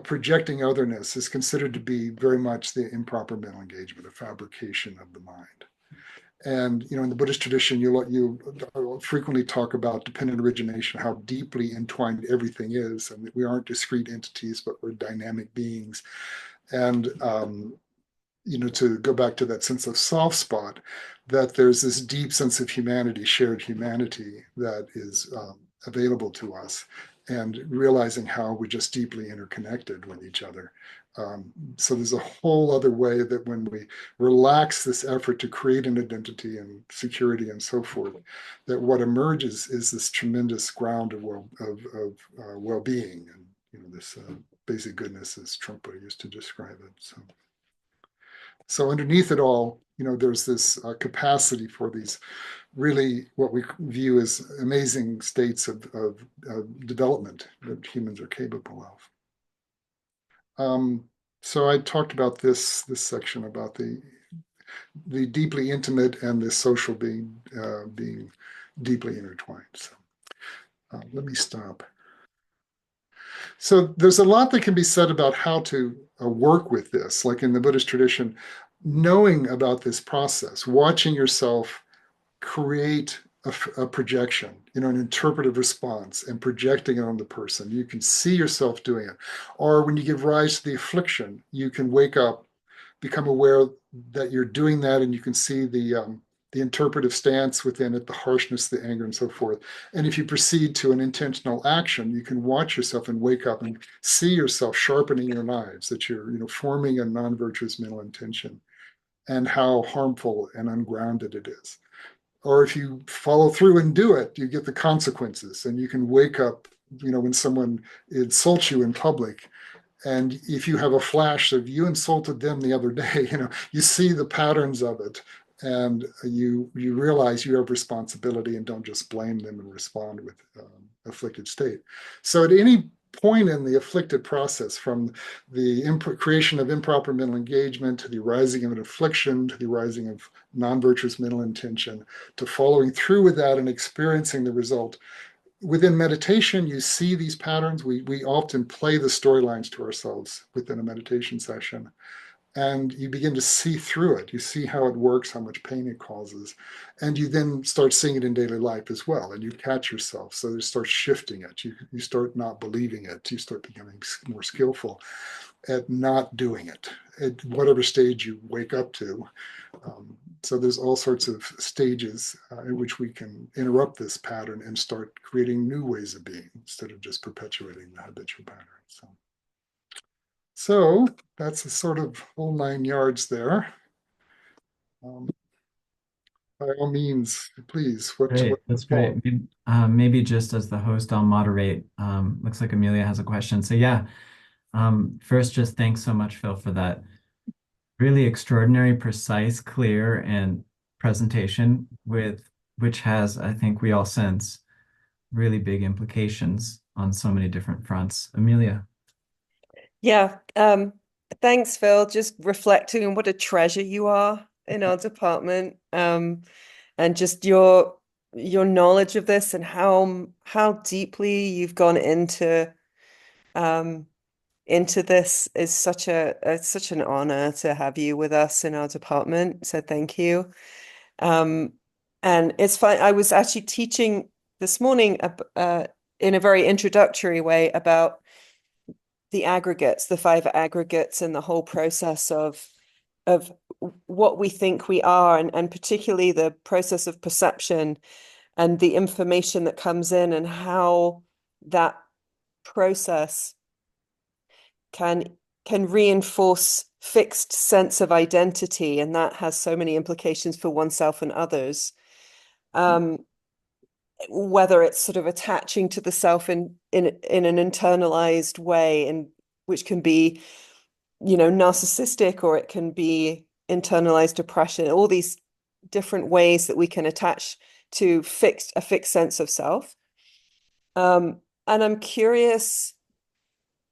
projecting otherness is considered to be very much the improper mental engagement, a fabrication of the mind. And in the Buddhist tradition, you frequently talk about dependent origination, how deeply entwined everything is, and that we aren't discrete entities, but we're dynamic beings. And to go back to that sense of soft spot, that there's this deep sense of humanity, shared humanity, that is available to us, and realizing how we're just deeply interconnected with each other. So there's a whole other way that when we relax this effort to create an identity and security and so forth, that what emerges is this tremendous ground of well-being, and this basic goodness, as Trungpa used to describe it. So underneath it all, there's this capacity for these really what we view as amazing states of development that humans are capable of. So I talked about this section about the deeply intimate and the social being deeply intertwined. So let me stop. So there's a lot that can be said about how to work with this, like in the Buddhist tradition, knowing about this process, watching yourself create a projection, an interpretive response, and projecting it on the person. You can see yourself doing it. Or when you give rise to the affliction, you can wake up, become aware that you're doing that, and you can see the interpretive stance within it, the harshness, the anger, and so forth. And if you proceed to an intentional action, you can watch yourself and wake up and see yourself sharpening your knives, that you're forming a non-virtuous mental intention, and how harmful and ungrounded it is. Or if you follow through and do it, you get the consequences, and you can wake up, when someone insults you in public, and if you have a flash of you insulted them the other day, you see the patterns of it, and you realize you have responsibility and don't just blame them and respond with afflicted state. So at any point in the afflicted process, from the creation of improper mental engagement to the arising of an affliction, to the arising of non-virtuous mental intention, to following through with that and experiencing the result, within meditation, you see these patterns. We often play the storylines to ourselves within a meditation session, and you begin to see through it. You see how it works, how much pain it causes, and you then start seeing it in daily life as well, and you catch yourself. So you start shifting it. You start not believing it. You start becoming more skillful at not doing it at whatever stage you wake up to. So there's all sorts of stages in which we can interrupt this pattern and start creating new ways of being instead of just perpetuating the habitual pattern. So that's a sort of whole 9 yards there. By all means, please. Great, that's great. Maybe just as the host, I'll moderate. Looks like Amelia has a question. So yeah, first, just thanks so much, Phil, for that really extraordinary, precise, clear, and presentation which has, I think we all sense, really big implications on so many different fronts. Amelia. Yeah, thanks, Phil. Just reflecting on what a treasure you are in our department, and just your knowledge of this and how deeply you've gone into this is such an honor to have you with us in our department. So thank you. And it's fun. I was actually teaching this morning in a very introductory way about the aggregates, the 5 aggregates, and the whole process of what we think we are, and particularly the process of perception and the information that comes in, and how that process can reinforce fixed sense of identity, and that has so many implications for oneself and others. whether it's sort of attaching to the self in an internalized way, and which can be, narcissistic, or it can be internalized depression, all these different ways that we can attach to a fixed sense of self. And I'm curious,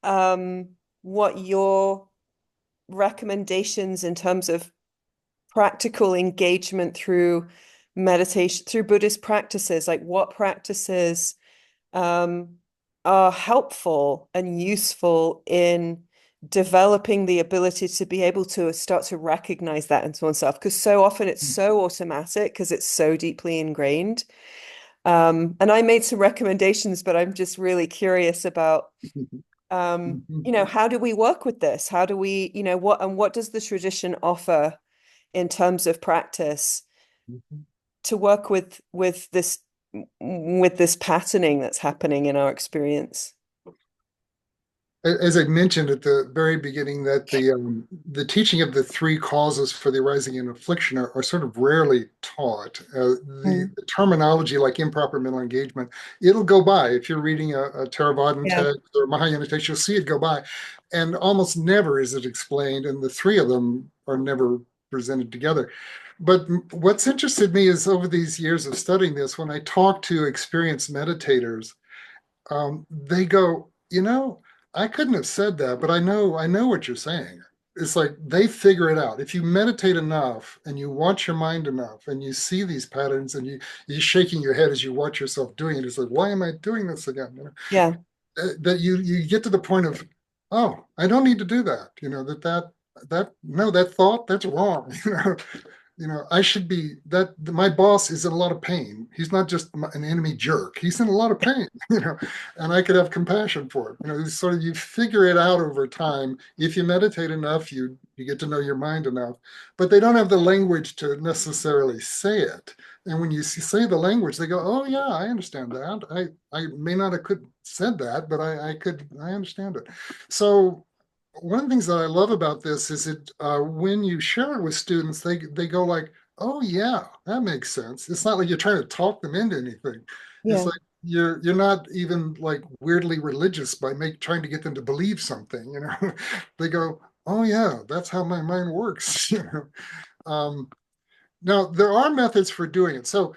what your recommendations in terms of practical engagement through meditation, through Buddhist practices, like what practices are helpful and useful in developing the ability to be able to start to recognize that in oneself, because so often it's so automatic because it's so deeply ingrained. And I made some recommendations, but I'm just really curious about how do we work with this? How do we, what does the tradition offer in terms of practice to work with this patterning that's happening in our experience? As I mentioned at the very beginning, that the teaching of the three causes for the arising in affliction are sort of rarely taught. The terminology like improper mental engagement, it'll go by. If you're reading a Theravadan text or Mahayana text, you'll see it go by. And almost never is it explained, and the three of them are never presented together. But what's interested me is over these years of studying this, when I talk to experienced meditators, they go, I couldn't have said that, but I know what you're saying. It's like they figure it out. If you meditate enough and you watch your mind enough and you see these patterns and you're shaking your head as you watch yourself doing it, it's like, why am I doing this again? Yeah. That you get to the point of, oh, I don't need to do that. That thought, that's wrong. I should be that my boss is in a lot of pain. He's not just an enemy jerk. He's in a lot of pain, and I could have compassion for it. It's sort of, you figure it out over time. If you meditate enough, you get to know your mind enough, but they don't have the language to necessarily say it. And when you say the language, they go, oh yeah, I understand that. I may not have said that, but I understand it. So one of the things that I love about this is when you share it with students, they go like, oh yeah, that makes sense. It's not like you're trying to talk them into anything. It's like you're not even like weirdly religious by trying to get them to believe something. They go, oh yeah, that's how my mind works. Now there are methods for doing it. So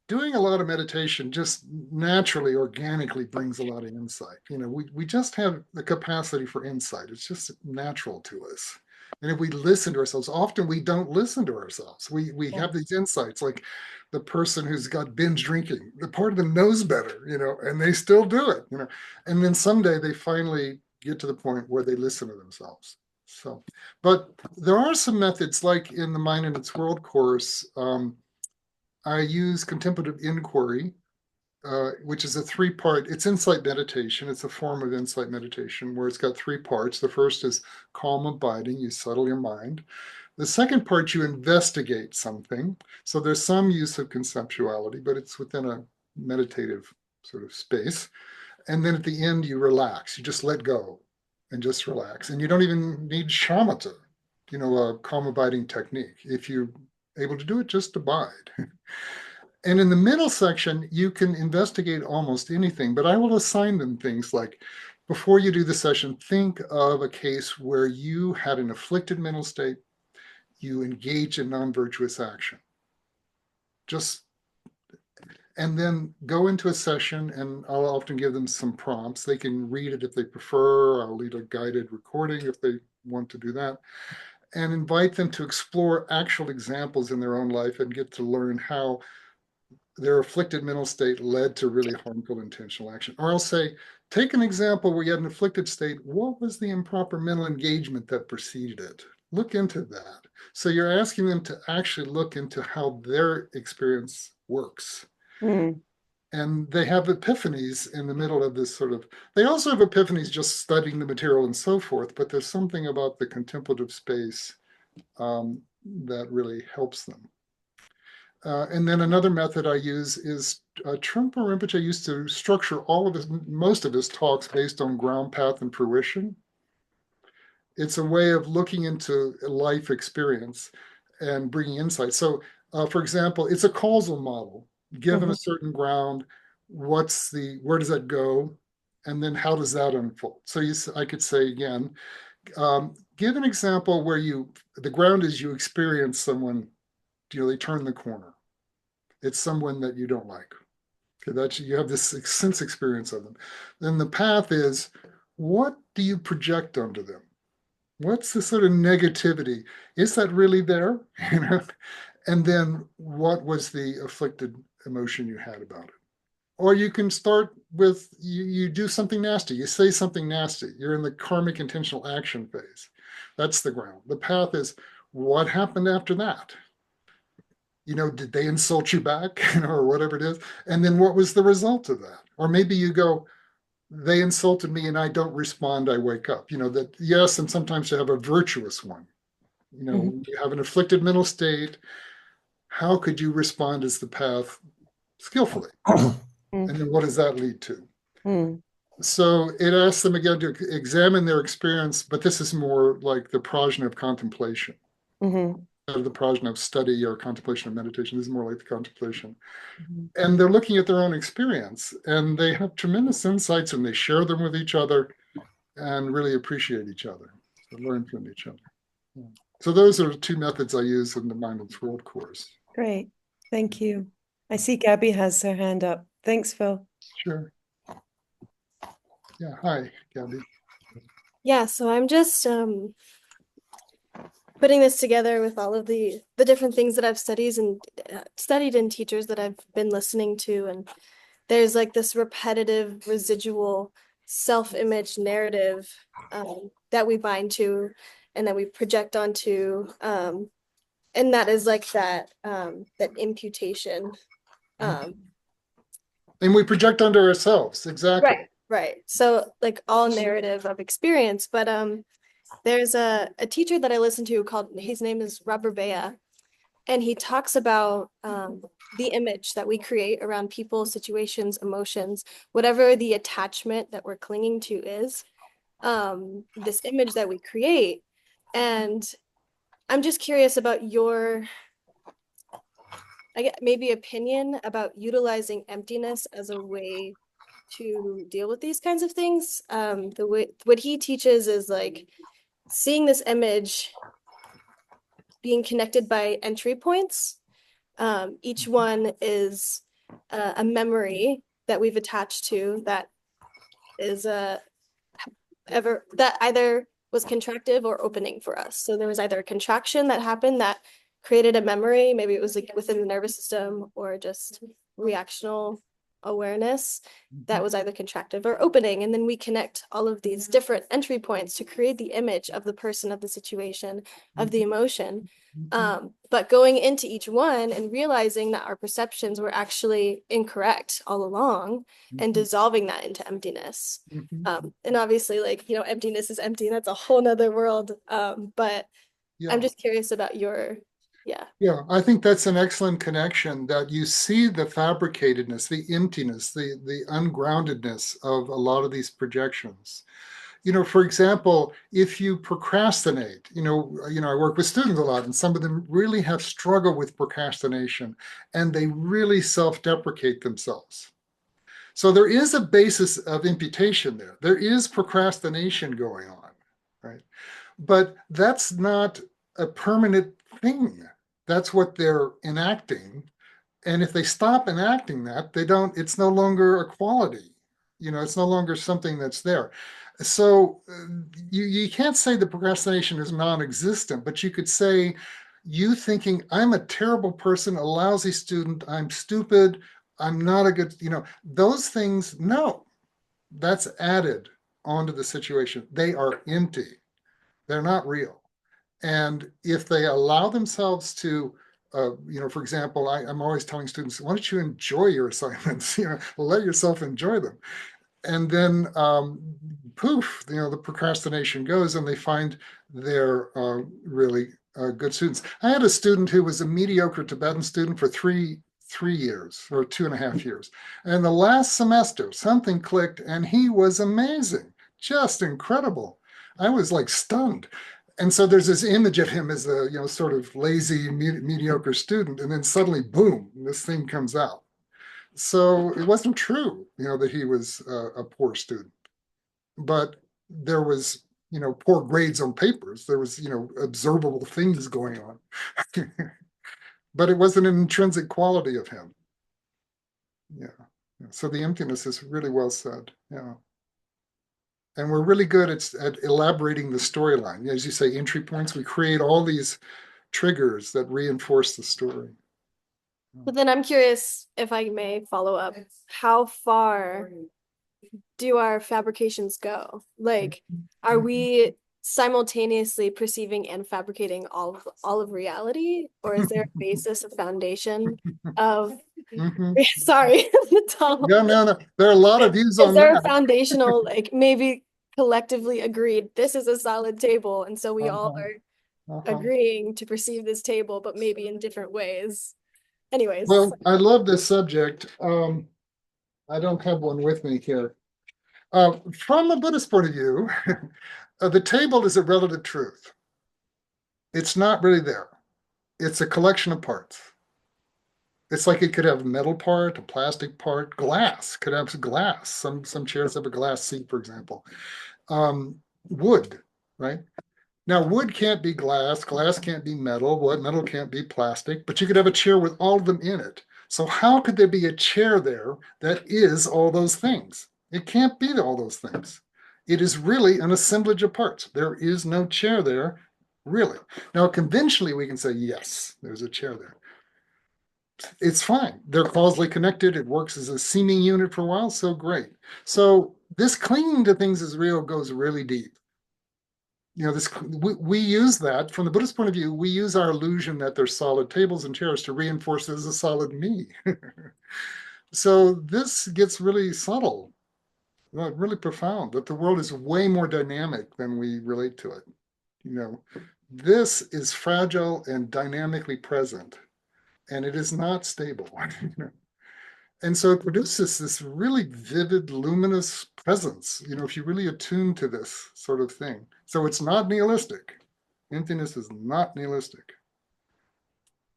doing a lot of meditation just naturally, organically brings a lot of insight. We just have the capacity for insight. It's just natural to us. And if we listen to ourselves, often we don't listen to ourselves. We have these insights, like the person who's got binge drinking. The part of them knows better, and they still do it, And then someday they finally get to the point where they listen to themselves. So, but there are some methods, like in the Mind in Its World course. I use contemplative inquiry, which is a three-part, it's insight meditation. It's a form of insight meditation where it's got three parts. The first is calm abiding, you settle your mind. The second part, you investigate something. So there's some use of conceptuality, but it's within a meditative sort of space. And then at the end, you relax, you just let go and just relax. And you don't even need shamatha, a calm abiding technique. If you're able to do it, just abide. And in the middle section, you can investigate almost anything, but I will assign them things like, before you do the session, think of a case where you had an afflicted mental state, you engage in non-virtuous action. And then go into a session, and I'll often give them some prompts. They can read it if they prefer. I'll lead a guided recording if they want to do that, and invite them to explore actual examples in their own life and get to learn how their afflicted mental state led to really harmful intentional action. Or I'll say, take an example where you had an afflicted state. What was the improper mental engagement that preceded it? Look into that. So you're asking them to actually look into how their experience works. And they have epiphanies in the middle of this sort of, they also have epiphanies just studying the material and so forth, but there's something about the contemplative space that really helps them. And then another method I use is Trungpa Rinpoche used to structure most of his talks based on ground path and fruition. It's a way of looking into life experience and bringing insight. So, for example, it's a causal model. given a certain ground, where does that go? And then how does that unfold? So I could say again, give an example where the ground is you experience someone, they turn the corner. It's someone that you don't like. Okay, you have this sense experience of them. Then the path is, what do you project onto them? What's the sort of negativity? Is that really there? And then what was the afflicted emotion you had about it? Or you can start with, you do something nasty, you say something nasty, you're in the karmic intentional action phase. That's the ground. The path is, what happened after that? Did they insult you back, or whatever it is? And then what was the result of that? Or maybe you go, they insulted me and I don't respond, I wake up. That yes, and sometimes you have a virtuous one. You have an afflicted mental state. How could you respond as the path skillfully? And then what does that lead to? So it asks them again to examine their experience, but this is more like the prajna of contemplation. The prajna of study or contemplation of meditation. This is more like the contemplation. And they're looking at their own experience, and they have tremendous insights, and they share them with each other and really appreciate each other, and learn from each other. So those are 2 methods I use in the Mindfulness World course. Great. Thank you. I see Gabby has her hand up. Thanks, Phil. Sure. Yeah. Hi, Gabby. Yeah, so I'm just putting this together with all of the different things that I've studied and teachers that I've been listening to, and there's like this repetitive residual self-image narrative that we bind to and that we project onto, and that is like that imputation. And we project onto ourselves, exactly. Right. So like all narrative of experience, but there's a teacher that I listen to his name is Robert Bea, and he talks about the image that we create around people, situations, emotions, whatever the attachment that we're clinging to is, this image that we create. And I'm just curious about your, maybe opinion about utilizing emptiness as a way to deal with these kinds of things. What he teaches is like seeing this image being connected by entry points. Each one is a memory that we've attached to that is that either was contractive or opening for us. So there was either a contraction that happened that created a memory, maybe it was like within the nervous system, or just reactional awareness that was either contractive or opening. And then we connect all of these different entry points to create the image of the person, of the situation, of the emotion. But going into each one and realizing that our perceptions were actually incorrect all along and dissolving that into emptiness. And obviously, like, emptiness is empty, and that's a whole nother world. But yeah. I'm just curious about your, Yeah, I think that's an excellent connection, that you see the fabricatedness, the emptiness, the ungroundedness of a lot of these projections. For example, if you procrastinate, I work with students a lot, and some of them really have struggled with procrastination, and they really self-deprecate themselves. So there is a basis of imputation there. There is procrastination going on, right? But that's not a permanent thing. That's what they're enacting. And if they stop enacting that, it's no longer a quality. It's no longer something that's there. So you can't say the procrastination is non-existent, but you could say you thinking I'm a terrible person, a lousy student, I'm stupid, I'm not a good, those things, no, that's added onto the situation. They are empty. They're not real. And if they allow themselves to, for example, I'm always telling students, why don't you enjoy your assignments? Let yourself enjoy them. And then poof, the procrastination goes, and they find they're really good students. I had a student who was a mediocre Tibetan student for three years or 2.5 years. And the last semester, something clicked, and he was amazing, just incredible. I was like stunned. And so there's this image of him as a sort of lazy, mediocre student, and then suddenly, boom, this thing comes out. So it wasn't true, that he was a poor student, but there was, poor grades on papers. There was, observable things going on, but it wasn't an intrinsic quality of him. Yeah. So the emptiness is really well said. Yeah. And we're really good at elaborating the storyline. As you say, entry points, we create all these triggers that reinforce the story. But then I'm curious, if I may follow up, how far do our fabrications go? Like, are we simultaneously perceiving and fabricating all of reality, or is there a basis, a foundation of Mhm. sorry, the tunnel. Yeah, no. There are a lot of views Is on there a that. foundational, like maybe collectively agreed this is a solid table, and so we all are agreeing to perceive this table, but maybe in different ways. Anyways, Well, I love this subject. I don't have one with me here. From a Buddhist point of view, the table is a relative truth. It's not really there. It's a collection of parts. It's like it could have a metal part, a plastic part, glass. Could have glass. Some chairs have a glass seat, for example. Wood, right? Now, wood can't be glass can't be metal, metal can't be plastic, but you could have a chair with all of them in it. So how could there be a chair there that is all those things? It can't be all those things. It is really an assemblage of parts. There is no chair there, really. Now, conventionally, we can say, yes, there's a chair there. It's fine. They're causally connected. It works as a seeming unit for a while, so great. So this clinging to things as real goes really deep. We use that from the Buddhist point of view. We use our illusion that there's solid tables and chairs to reinforce it as a solid me. So this gets really subtle, really profound, that the world is way more dynamic than we relate to it. This is fragile and dynamically present, and it is not stable. And so it produces this really vivid, luminous presence, if you really attune to this sort of thing. So it's not nihilistic. Emptiness is not nihilistic.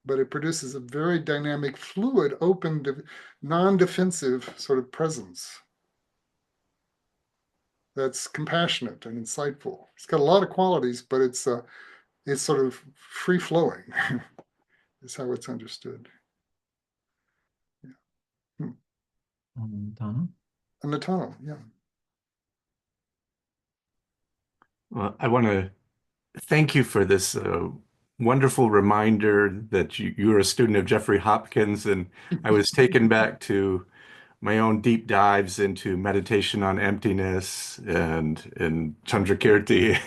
But it produces a very dynamic, fluid, open, non-defensive sort of presence that's compassionate and insightful. It's got a lot of qualities, but it's sort of free-flowing, is how it's understood. Donna? Natano, yeah. Well, I want to thank you for this wonderful reminder that you were a student of Jeffrey Hopkins, and I was taken back to my own deep dives into meditation on emptiness and Chandrakirti.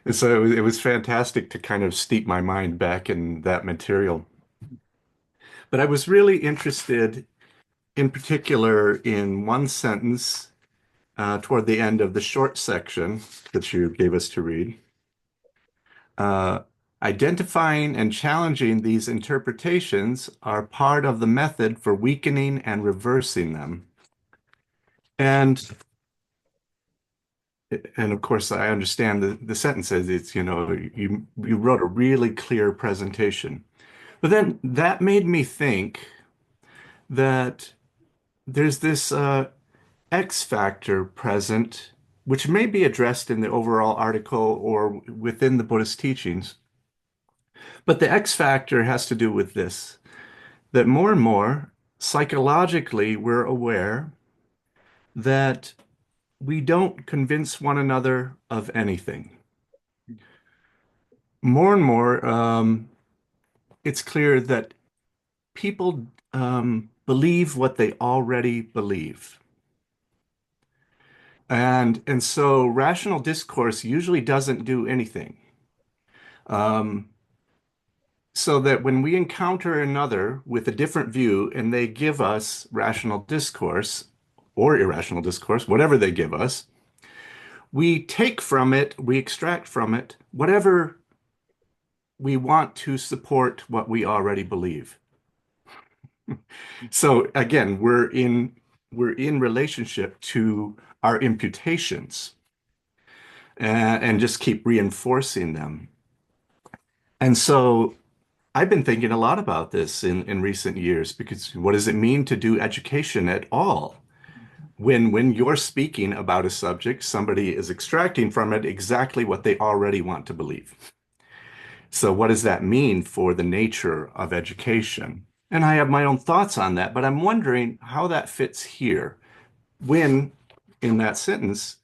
And so it was fantastic to kind of steep my mind back in that material. But I was really interested in particular in one sentence toward the end of the short section that you gave us to read. Identifying and challenging these interpretations are part of the method for weakening and reversing them. And of course, I understand the sentence says it's, you wrote a really clear presentation. But then that made me think that there's this X factor present, which may be addressed in the overall article or within the Buddhist teachings. But the X factor has to do with this, that more and more psychologically we're aware that we don't convince one another of anything. More and more, it's clear that people believe what they already believe. And so rational discourse usually doesn't do anything. So that when we encounter another with a different view and they give us rational discourse or irrational discourse, whatever they give us, we take from it, we extract from it, whatever we want to support what we already believe. So again, we're in relationship to our imputations and just keep reinforcing them. And so I've been thinking a lot about this in recent years because what does it mean to do education at all? When you're speaking about a subject, somebody is extracting from it exactly what they already want to believe. So what does that mean for the nature of education? And I have my own thoughts on that, but I'm wondering how that fits here when, in that sentence,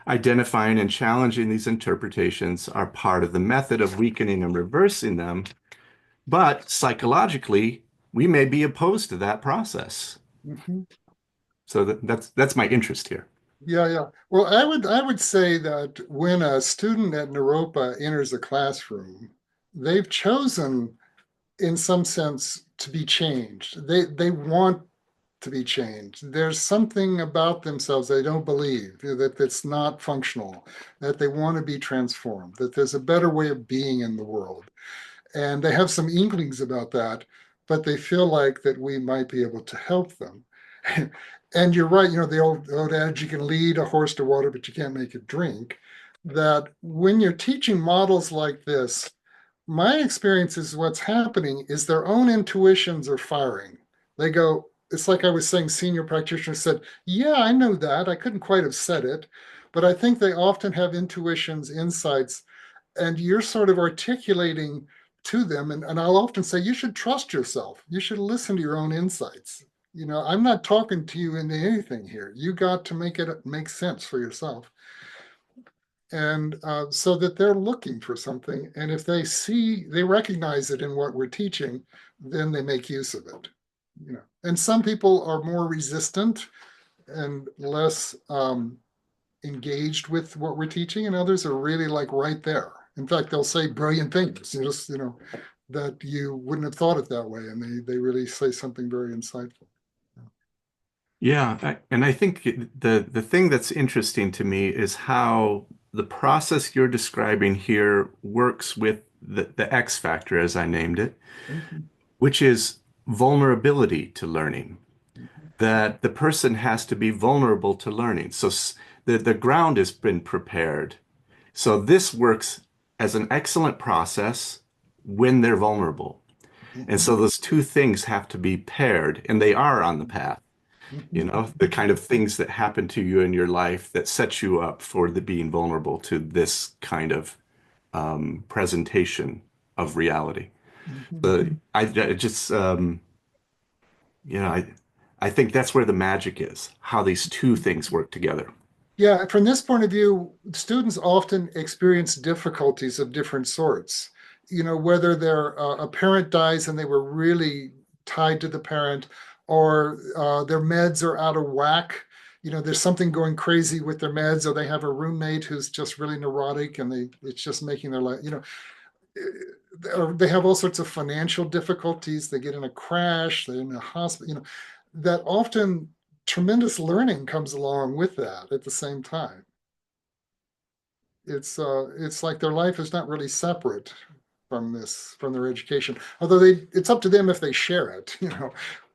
identifying and challenging these interpretations are part of the method of weakening and reversing them. But psychologically, we may be opposed to that process. Mhm. So that's my interest here. Yeah, yeah. Well, I would say that when a student at Naropa enters a classroom, they've chosen, in some sense, to be changed. They want to be changed. There's something about themselves they don't believe, that that's not functional, that they want to be transformed, that there's a better way of being in the world. And they have some inklings about that, but they feel like that we might be able to help them. And you're right, the old adage, you can lead a horse to water, but you can't make it drink. That when you're teaching models like this, my experience is what's happening is their own intuitions are firing. They go, it's like I was saying, senior practitioners said, yeah, I know that. I couldn't quite have said it, but I think they often have intuitions, insights, and you're sort of articulating to them. And I'll often say, you should trust yourself. You should listen to your own insights. I'm not talking to you into anything here. You got to make it make sense for yourself. And so that they're looking for something. And if they recognize it in what we're teaching, then they make use of it. And some people are more resistant and less engaged with what we're teaching, and others are really like right there. In fact, they'll say brilliant things, that you wouldn't have thought it that way, and they really say something very insightful. Yeah, and I think the thing that's interesting to me is how the process you're describing here works with the X factor, as I named it, Mhm. which is vulnerability to learning. That the person has to be vulnerable to learning. So the ground has been prepared. So this works as an excellent process when they're vulnerable. And so those two things have to be paired, and they are on the path. The kind of things that happen to you in your life that set you up for the being vulnerable to this kind of presentation of reality. But I just, I think that's where the magic is, how these two things work together. Yeah, from this point of view, students often experience difficulties of different sorts. Whether a parent dies and they were really tied to the parent, or their meds are out of whack. There's something going crazy with their meds, or they have a roommate who's just really neurotic and it's just making their life, or they have all sorts of financial difficulties. They get in a crash, they're in a hospital, that often tremendous learning comes along with that at the same time. It's like their life is not really separate from their education. Although it's up to them if they share it.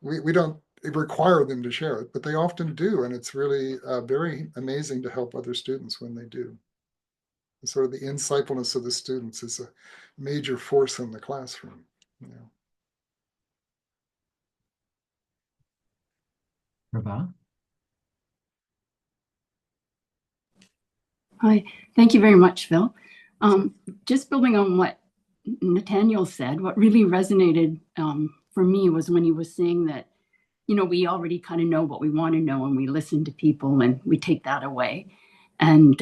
We don't require them to share it, but they often do, and it's really very amazing to help other students when they do. Sort of the insightfulness of the students is a major force in the classroom. Prabha? Hi, thank you very much, Phil. Just building on what Nathaniel said, what really resonated for me was when he was saying that, we already kind of know what we want to know, and we listen to people and we take that away. And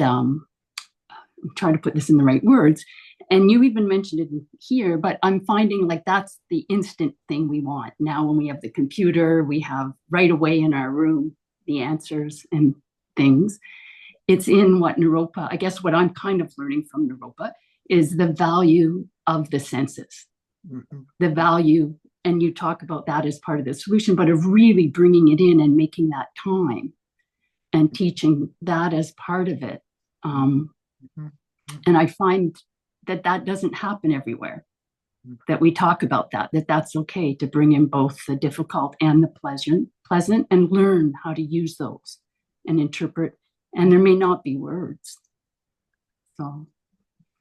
try to put this in the right words. And you even mentioned it here, but I'm finding like that's the instant thing we want. Now, when we have the computer, we have right away in our room the answers and things. It's in what Naropa, I guess what I'm kind of learning from Naropa is the value of the senses. Mm-hmm. The value, and you talk about that as part of the solution, but of really bringing it in and making that time and teaching that as part of it. And I find that doesn't happen everywhere, that we talk about that's okay to bring in both the difficult and the pleasant and learn how to use those and interpret. And there may not be words. So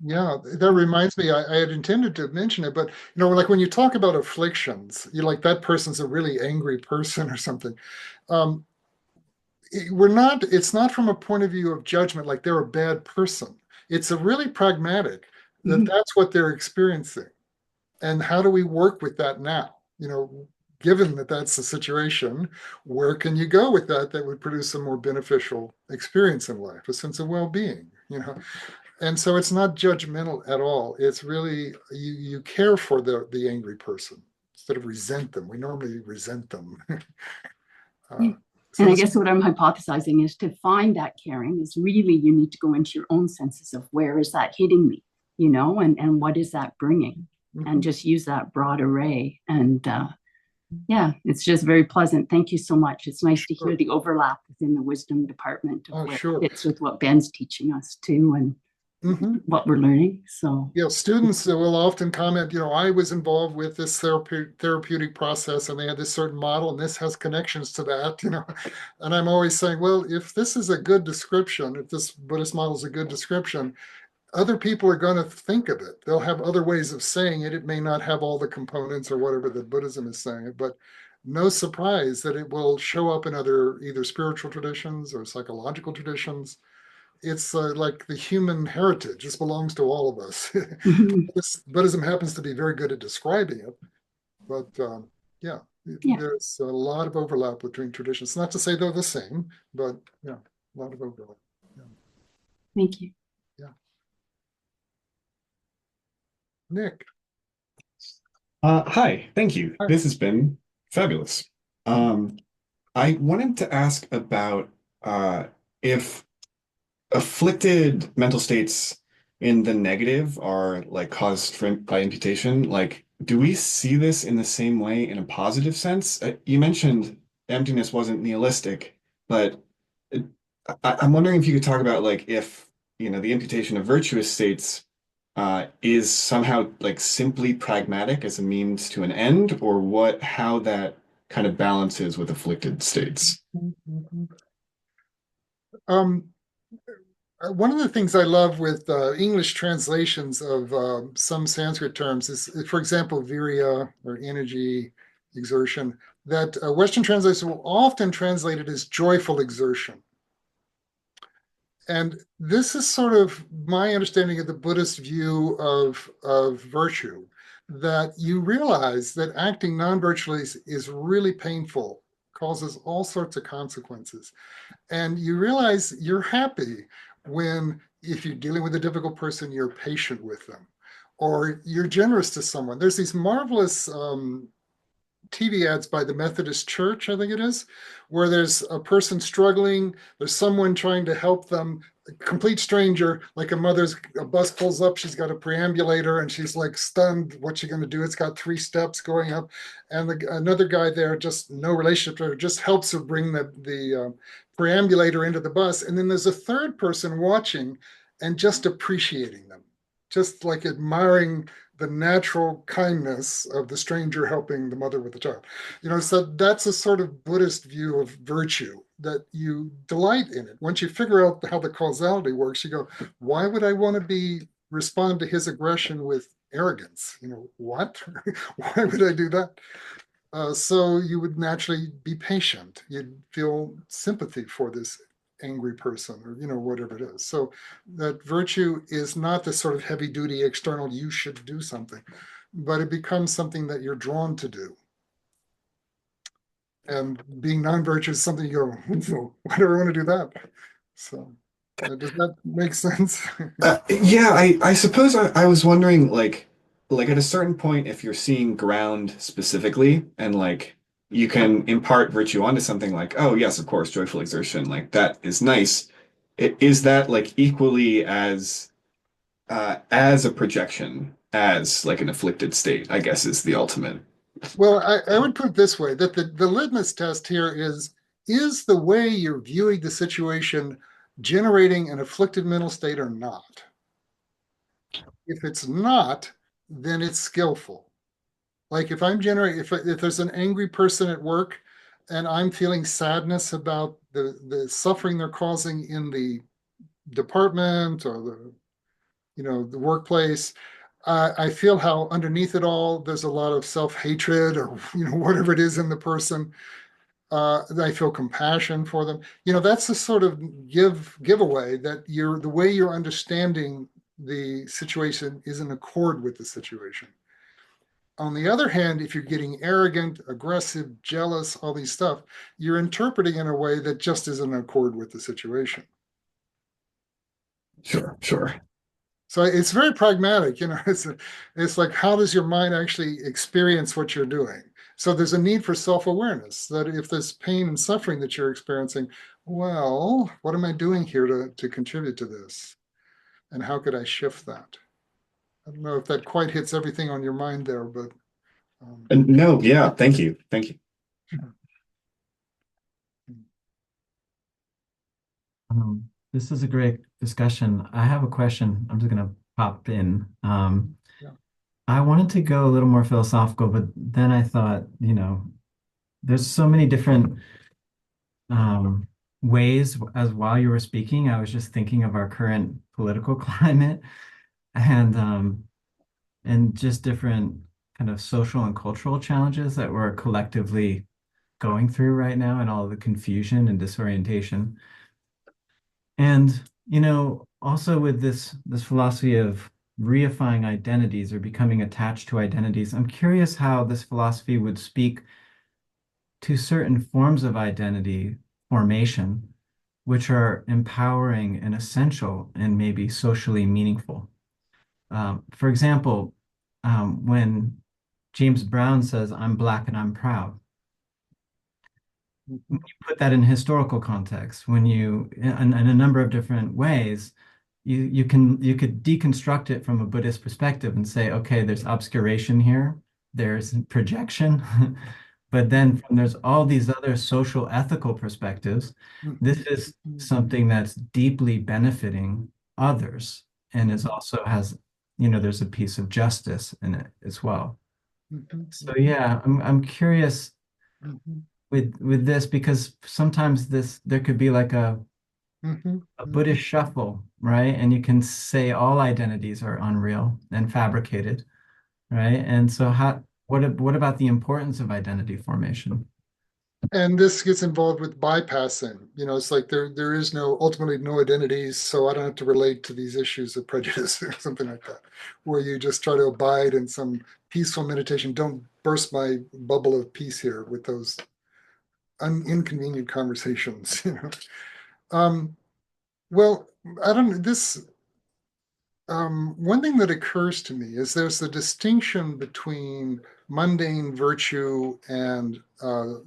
Yeah, that reminds me, I had intended to mention it, but like when you talk about afflictions, you're like that person's a really angry person or something. Um, it's not from a point of view of judgment, like they're a bad person. It's a really pragmatic that Mhm. that's what they're experiencing. And how do we work with that now? Given that that's the situation, where can you go with that would produce a more beneficial experience in life, a sense of well-being? And so it's not judgmental at all. It's really you care for the angry person instead of resent them. We normally resent them. Yeah. So And I this, guess what I'm hypothesizing is to find that caring is really you need to go into your own senses of where is that hitting me, and what is that bringing, and just use that broad array. And yeah, it's just very pleasant. Thank you so much. It's nice to hear Sure. the overlap within the wisdom department of Oh, where sure. it fits with what Ben's teaching us too, and Mhm. what we're learning. So Yeah, students will often comment, I was involved with this therapeutic process and they had this certain model and this has connections to that. And I'm always saying, well, if this is a good description, if this Buddhist model is a good description, other people are going to think of it. They'll have other ways of saying it. It may not have all the components or whatever that Buddhism is saying it, but no surprise that it will show up in other either spiritual traditions or psychological traditions. It's like the human heritage. This belongs to all of us. Buddhism happens to be very good at describing it, but yeah, yeah, there's a lot of overlap between traditions. Not to say they're the same, but yeah, a lot of overlap. Yeah. thank you. Yeah. Nick. Hi, thank you. Hi. This has been fabulous. Um, I wanted to ask about if afflicted mental states in the negative are like by imputation. Like, do we see this in the same way in a positive sense? You mentioned emptiness wasn't nihilistic, but it, I'm wondering if you could talk about like if, the imputation of virtuous states is somehow like simply pragmatic as a means to an end, or how that kind of balances with afflicted states. Um, One of the things I love with English translations of some Sanskrit terms is, for example, virya or energy, exertion, that Western translators will often translate it as joyful exertion. And this is sort of my understanding of the Buddhist view of virtue, that you realize that acting non-virtually is really painful, causes all sorts of consequences. And you realize you're happy when, if you're dealing with a difficult person, you're patient with them, or you're generous to someone. There's these marvelous TV ads by the Methodist Church, I think it is, where there's a person struggling, there's someone trying to help them, a complete stranger, like a bus pulls up, she's got a perambulator and she's like stunned, what's she going to do? It's got 3 steps going up. And another guy there, just no relationship to her, just helps her bring the perambulator into the bus. And then there's a third person watching and just appreciating them, just like admiring the natural kindness of the stranger helping the mother with the child. So that's a sort of Buddhist view of virtue, that you delight in it. Once you figure out how the causality works, you go, why would I want to respond to his aggression with arrogance? What? Why would I do that? So you would naturally be patient. You'd feel sympathy for this angry person, or whatever it is. So that virtue is not this sort of heavy duty external, you should do something, but it becomes something that you're drawn to do. And being non-virtuous is something you go, why do I want to do that? So does that make sense? Yeah, I suppose I was wondering like at a certain point if you're seeing ground specifically and like you can impart virtue onto something like, oh yes, of course, joyful exertion, like that is nice. Is that like equally as a projection as like an afflicted state, I guess is the ultimate. Well, I would put it this way, that the litmus test here is the way you're viewing the situation generating an afflicted mental state or not? If it's not, then it's skillful. Like if I'm generating, if there's an angry person at work and I'm feeling sadness about the suffering they're causing in the department or the workplace. I feel how underneath it all, there's a lot of self-hatred or, whatever it is in the person. I feel compassion for them. That's the sort of giveaway that the way you're understanding the situation is in accord with the situation. On the other hand, if you're getting arrogant, aggressive, jealous, all these stuff, you're interpreting in a way that just isn't in accord with the situation. Sure, sure. So it's very pragmatic, it's like, how does your mind actually experience what you're doing? So there's a need for self-awareness that if there's pain and suffering that you're experiencing, well, what am I doing here to contribute to this? And how could I shift that? I don't know if that quite hits everything on your mind there, but. No, yeah, thank you. Thank you. This is a great discussion. I have a question. I'm just going to pop in. Yeah. I wanted to go a little more philosophical, but then I thought, there's so many different ways. As while you were speaking, I was just thinking of our current political climate and just different kind of social and cultural challenges that we're collectively going through right now, and all the confusion and disorientation. And, also with this philosophy of reifying identities or becoming attached to identities, I'm curious how this philosophy would speak to certain forms of identity formation, which are empowering and essential and maybe socially meaningful. For example, when James Brown says, "I'm Black and I'm proud," when you put that in historical context, when you, in a number of different ways, you could deconstruct it from a Buddhist perspective and say, okay, there's obscuration here, there's projection, but then there's all these other social ethical perspectives. This is something that's deeply benefiting others, and is also has, there's a piece of justice in it as well. So yeah, I'm curious with this, because sometimes there could be like a Buddhist shuffle, right? And you can say all identities are unreal and fabricated, right? And so what about the importance of identity formation? And this gets involved with bypassing. It's like there is ultimately no identities, so I don't have to relate to these issues of prejudice or something like that, where you just try to abide in some peaceful meditation. Don't burst my bubble of peace here with those inconvenient conversations. Well, I don't know. One thing that occurs to me is there's the distinction between mundane virtue and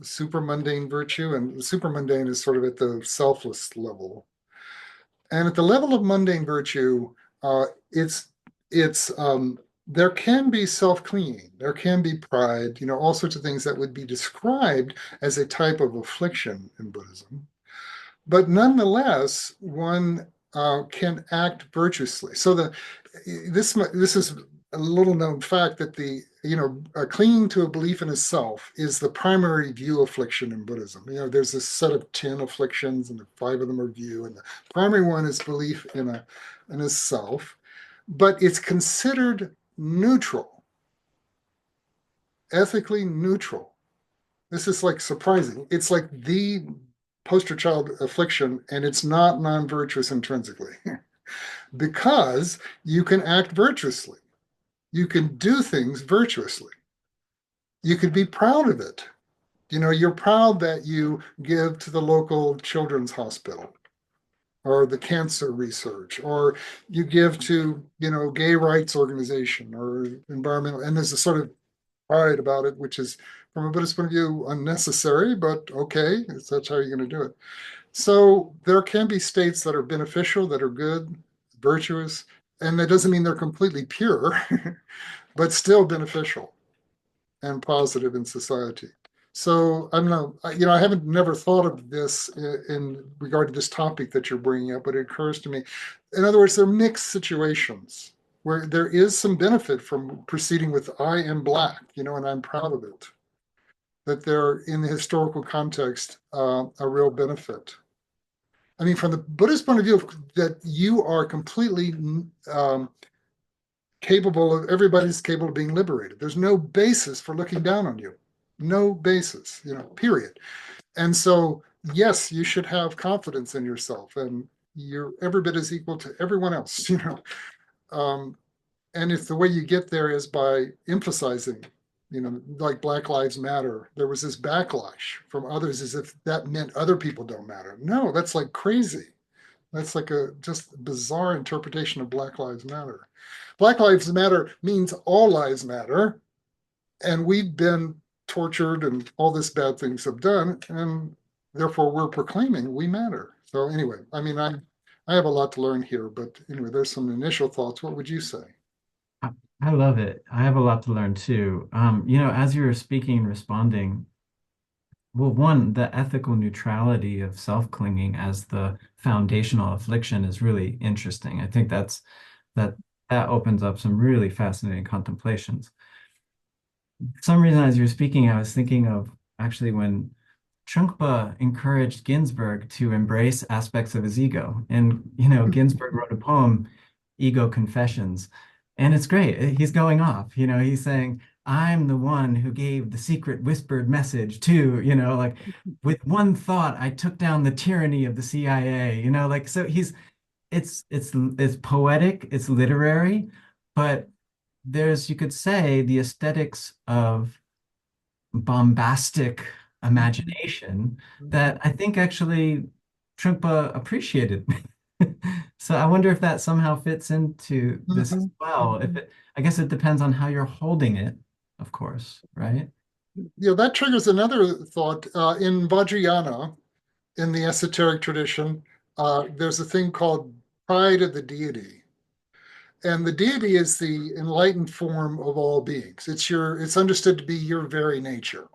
super mundane virtue, and the super mundane is sort of at the selfless level. And at the level of mundane virtue, there can be self-clinging, there can be pride, all sorts of things that would be described as a type of affliction in Buddhism. But nonetheless, one can act virtuously. So this is a little known fact that clinging to a belief in a self is the primary view affliction in Buddhism. There's this set of 10 afflictions, and 5 of them are view, and the primary one is belief in a self, but it's considered neutral, ethically neutral. This is like surprising. It's like the poster child affliction, and it's not non-virtuous intrinsically because you can act virtuously. You can do things virtuously. You could be proud of it. You're proud that you give to the local children's hospital or the cancer research, or you give to, gay rights organization or environmental, and there's a sort of pride about it, which is, from a Buddhist point of view, unnecessary, but okay, that's how you're going to do it. So there can be states that are beneficial, that are good, virtuous, and that doesn't mean they're completely pure, but still beneficial and positive in society. So I don't know, I haven't never thought of this in regard to this topic that you're bringing up, but it occurs to me. In other words, there are mixed situations where there is some benefit from proceeding with "I am Black," and I'm proud of it. That there, in the historical context, a real benefit. I mean, from the Buddhist point of view, that you are completely everybody's capable of being liberated. There's no basis for looking down on you. No basis, period. And so, yes, you should have confidence in yourself, and you're every bit as equal to everyone else, and if the way you get there is by emphasizing, like Black Lives Matter, there was this backlash from others as if that meant other people don't matter. No, that's like crazy. That's like a just bizarre interpretation of Black Lives Matter. Black Lives Matter means all lives matter, and we've been tortured and all this bad things have done, and therefore we're proclaiming we matter. So anyway, I mean, I have a lot to learn here, but anyway, there's some initial thoughts. What would you say? I love it. I have a lot to learn too. As you were speaking and responding, well, one, the ethical neutrality of self-clinging as the foundational affliction is really interesting. I think that opens up some really fascinating contemplations. For some reason, as you were speaking, I was thinking of actually when Trungpa encouraged Ginsberg to embrace aspects of his ego. And, Ginsberg wrote a poem, Ego Confessions, and it's great. He's going off, he's saying, I'm the one who gave the secret whispered message to, like with one thought, I took down the tyranny of the CIA, so it's poetic, it's literary, but there's, you could say, the aesthetics of bombastic imagination that I think actually Trungpa appreciated. So I wonder if that somehow fits into this as well. I guess it depends on how you're holding it, of course, right? That triggers another thought. In Vajrayana, in the esoteric tradition, there's a thing called pride of the deity. And the deity is the enlightened form of all beings. It's understood to be your very nature.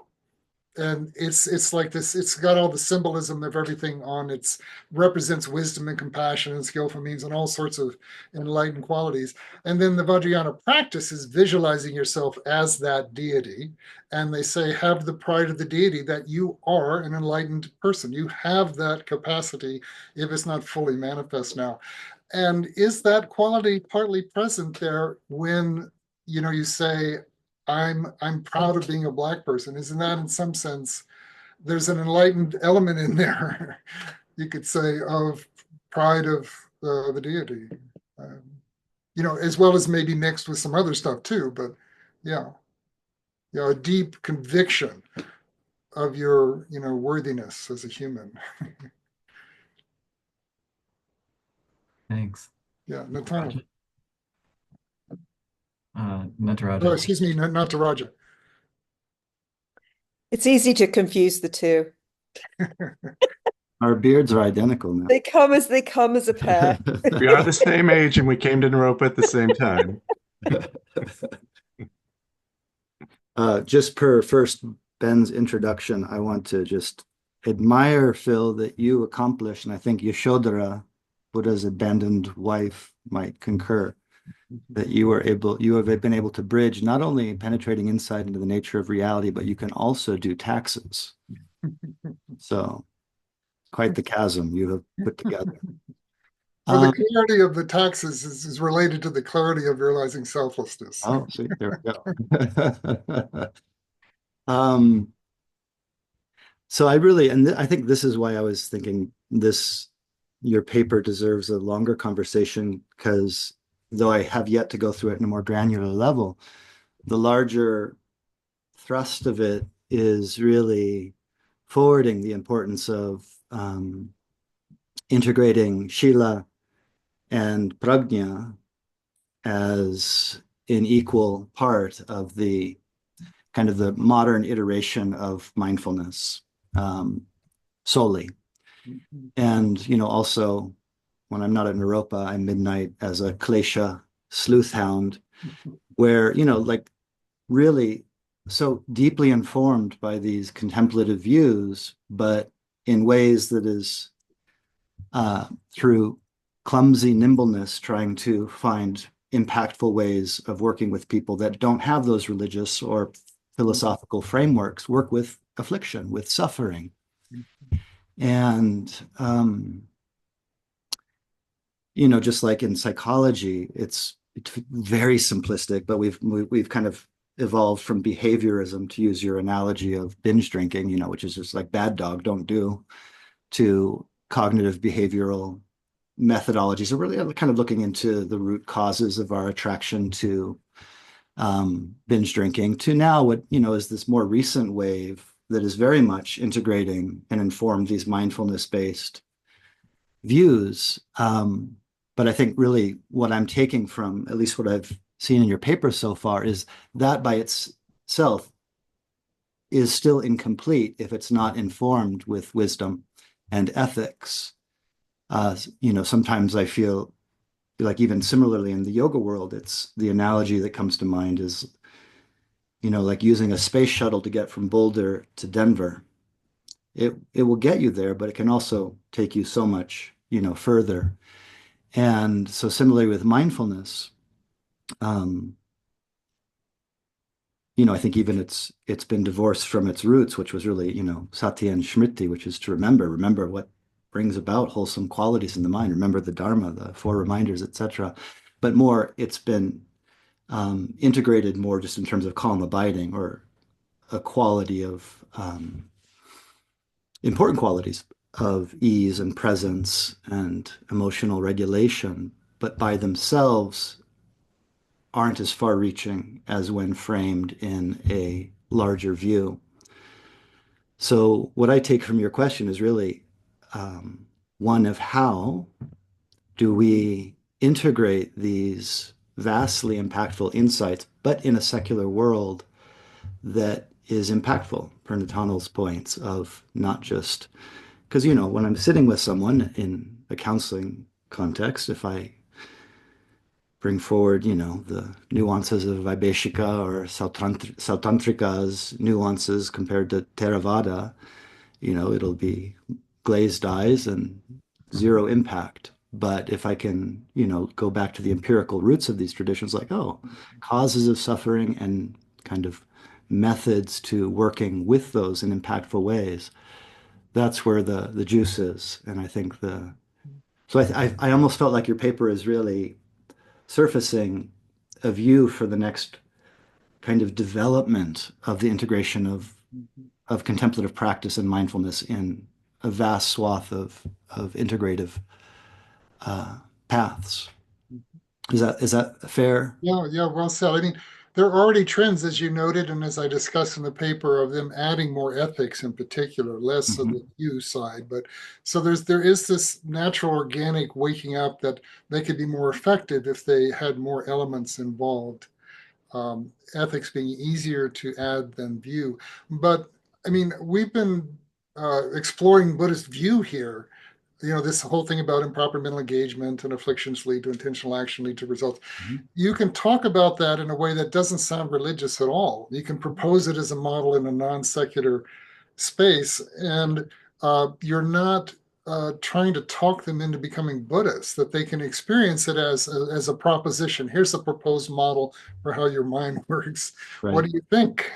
And it's like this, it's got all the symbolism of everything on it, represents wisdom and compassion and skillful means and all sorts of enlightened qualities. And then the Vajrayana practice is visualizing yourself as that deity. And they say, have the pride of the deity that you are an enlightened person. You have that capacity if it's not fully manifest now. And is that quality partly present there when, you say, I'm proud of being a Black person? Isn't that in some sense, there's an enlightened element in there, you could say, of pride of the deity, as well as maybe mixed with some other stuff too, but a deep conviction of your, worthiness as a human. Thanks. Yeah, Nataraja. Nataraja. Oh, excuse me, Nataraja. It's easy to confuse the two. Our beards are identical now. They come as a pair. We are the same age and we came to Naropa at the same time. Just per first Ben's introduction, I want to just admire, Phil, that you accomplished, and I think Yashodhara, Buddha's abandoned wife, might concur, that you have been able to bridge not only penetrating insight into the nature of reality, but you can also do taxes. So quite the chasm you have put together. Well, the clarity of the taxes is related to the clarity of realizing selflessness. Oh, see, there we go. So I think this is why I was thinking your paper deserves a longer conversation, because though I have yet to go through it in a more granular level, the larger thrust of it is really forwarding the importance of integrating Shila and Prajna as an equal part of the kind of the modern iteration of mindfulness solely. And, also when I'm not at Naropa, I'm midnight as a klesha sleuth hound, where, like really so deeply informed by these contemplative views, but in ways that is through clumsy nimbleness, trying to find impactful ways of working with people that don't have those religious or philosophical frameworks, work with affliction, with suffering. And just like in psychology, it's very simplistic, but we've kind of evolved from behaviorism, to use your analogy of binge drinking, which is just like bad dog, don't do, to cognitive behavioral methodologies. So really kind of looking into the root causes of our attraction to binge drinking, to now what, is this more recent wave that is very much integrating and informed these mindfulness-based views. But I think really what I'm taking from, at least what I've seen in your paper so far, is that by itself is still incomplete if it's not informed with wisdom and ethics. Sometimes I feel like, even similarly in the yoga world, it's the analogy that comes to mind is, like using a space shuttle to get from Boulder to Denver. It will get you there, but it can also take you so much, further. And so similarly with mindfulness, I think even it's been divorced from its roots, which was really, sati and smriti, which is to remember what brings about wholesome qualities in the mind, remember the Dharma, the four reminders, etc. But more, it's been integrated more just in terms of calm abiding, or a quality of important qualities of ease and presence and emotional regulation, but by themselves aren't as far-reaching as when framed in a larger view. So what I take from your question is really one of how do we integrate these vastly impactful insights, but in a secular world that is impactful, per Nathaniel's points of not just, because, when I'm sitting with someone in a counseling context, if I bring forward, the nuances of Vaibhashika or Sautantrika's nuances compared to Theravada, it'll be glazed eyes and zero impact. But if I can, go back to the empirical roots of these traditions, like, causes of suffering and kind of methods to working with those in impactful ways, that's where the juice is. And I think so I almost felt like your paper is really surfacing a view for the next kind of development of the integration of contemplative practice and mindfulness in a vast swath of integrative paths. Is that fair? Yeah, well said. I mean, there are already trends, as you noted, and as I discussed in the paper, of them adding more ethics in particular, less of the you side. But so there is this natural, organic waking up that they could be more effective if they had more elements involved. Ethics being easier to add than view. But I mean, we've been exploring Buddhist view here. This whole thing about improper mental engagement and afflictions lead to intentional action, lead to results. You can talk about that in a way that doesn't sound religious at all. You can propose it as a model in a non-secular space, and you're not trying to talk them into becoming Buddhists, that they can experience it as a proposition. Here's a proposed model for how your mind works. Right. What do you think?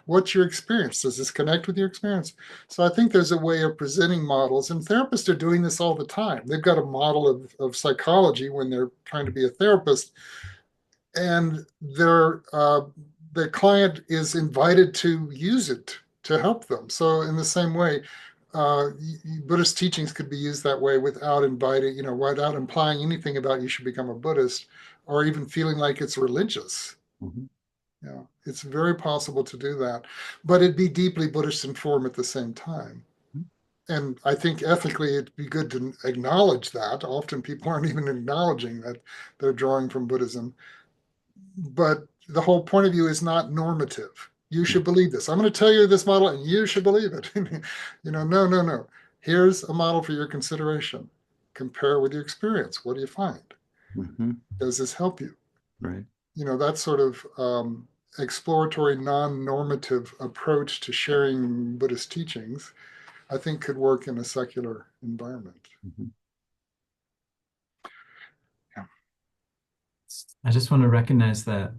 What's your experience? Does this connect with your experience? So I think there's a way of presenting models, and therapists are doing this all the time. They've got a model of psychology when they're trying to be a therapist, and the client is invited to use it to help them. So in the same way, Buddhist teachings could be used that way without without implying anything about you should become a Buddhist, or even feeling like it's religious. It's very possible to do that, but it'd be deeply Buddhist informed at the same time. And I think ethically it'd be good to acknowledge that. Often people aren't even acknowledging that they're drawing from Buddhism. But the whole point of view is not normative. You should believe this. I'm going to tell you this model and you should believe it. No. Here's a model for your consideration. Compare with your experience. What do you find? Does this help you? Right. That sort of exploratory, non-normative approach to sharing Buddhist teachings, I think, could work in a secular environment. I just want to recognize that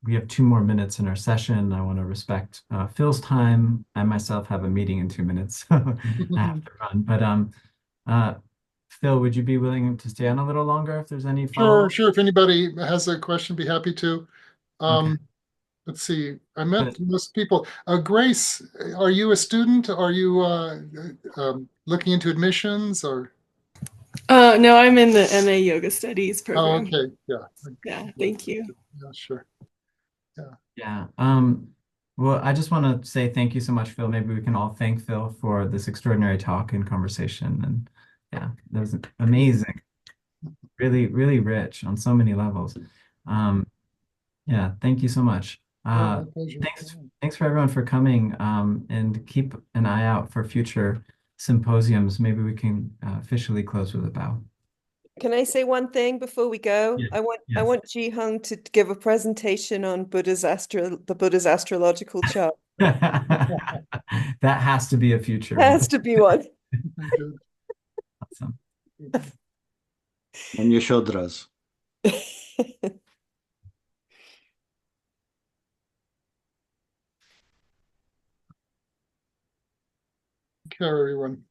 we have 2 more minutes in our session. I want to respect Phil's time. I myself have a meeting in 2 minutes, so I have to run. But Phil, would you be willing to stay on a little longer if there's any Sure, follow-up? sure. If anybody has a question, be happy to. Let's see. I met most people. Grace, are you a student? Are you looking into admissions or? No, I'm in the MA Yoga Studies Oh, program. okay. Yeah. Yeah, thank you. Yeah, sure. Yeah. Well, I just want to say thank you so much, Phil. Maybe we can all thank Phil for this extraordinary talk and conversation. And yeah, that was amazing. Really, really rich on so many levels. Yeah, thank you so much. My pleasure. Thanks for everyone for coming. And keep an eye out for future symposiums. Maybe we can officially close with a bow. Can I say one thing before we go? Yes, I yes. want Ji Hung to give a presentation on the Buddha's astrological chart. That has to be a future one. Has to be one. Awesome. And Yashodras. Care, everyone.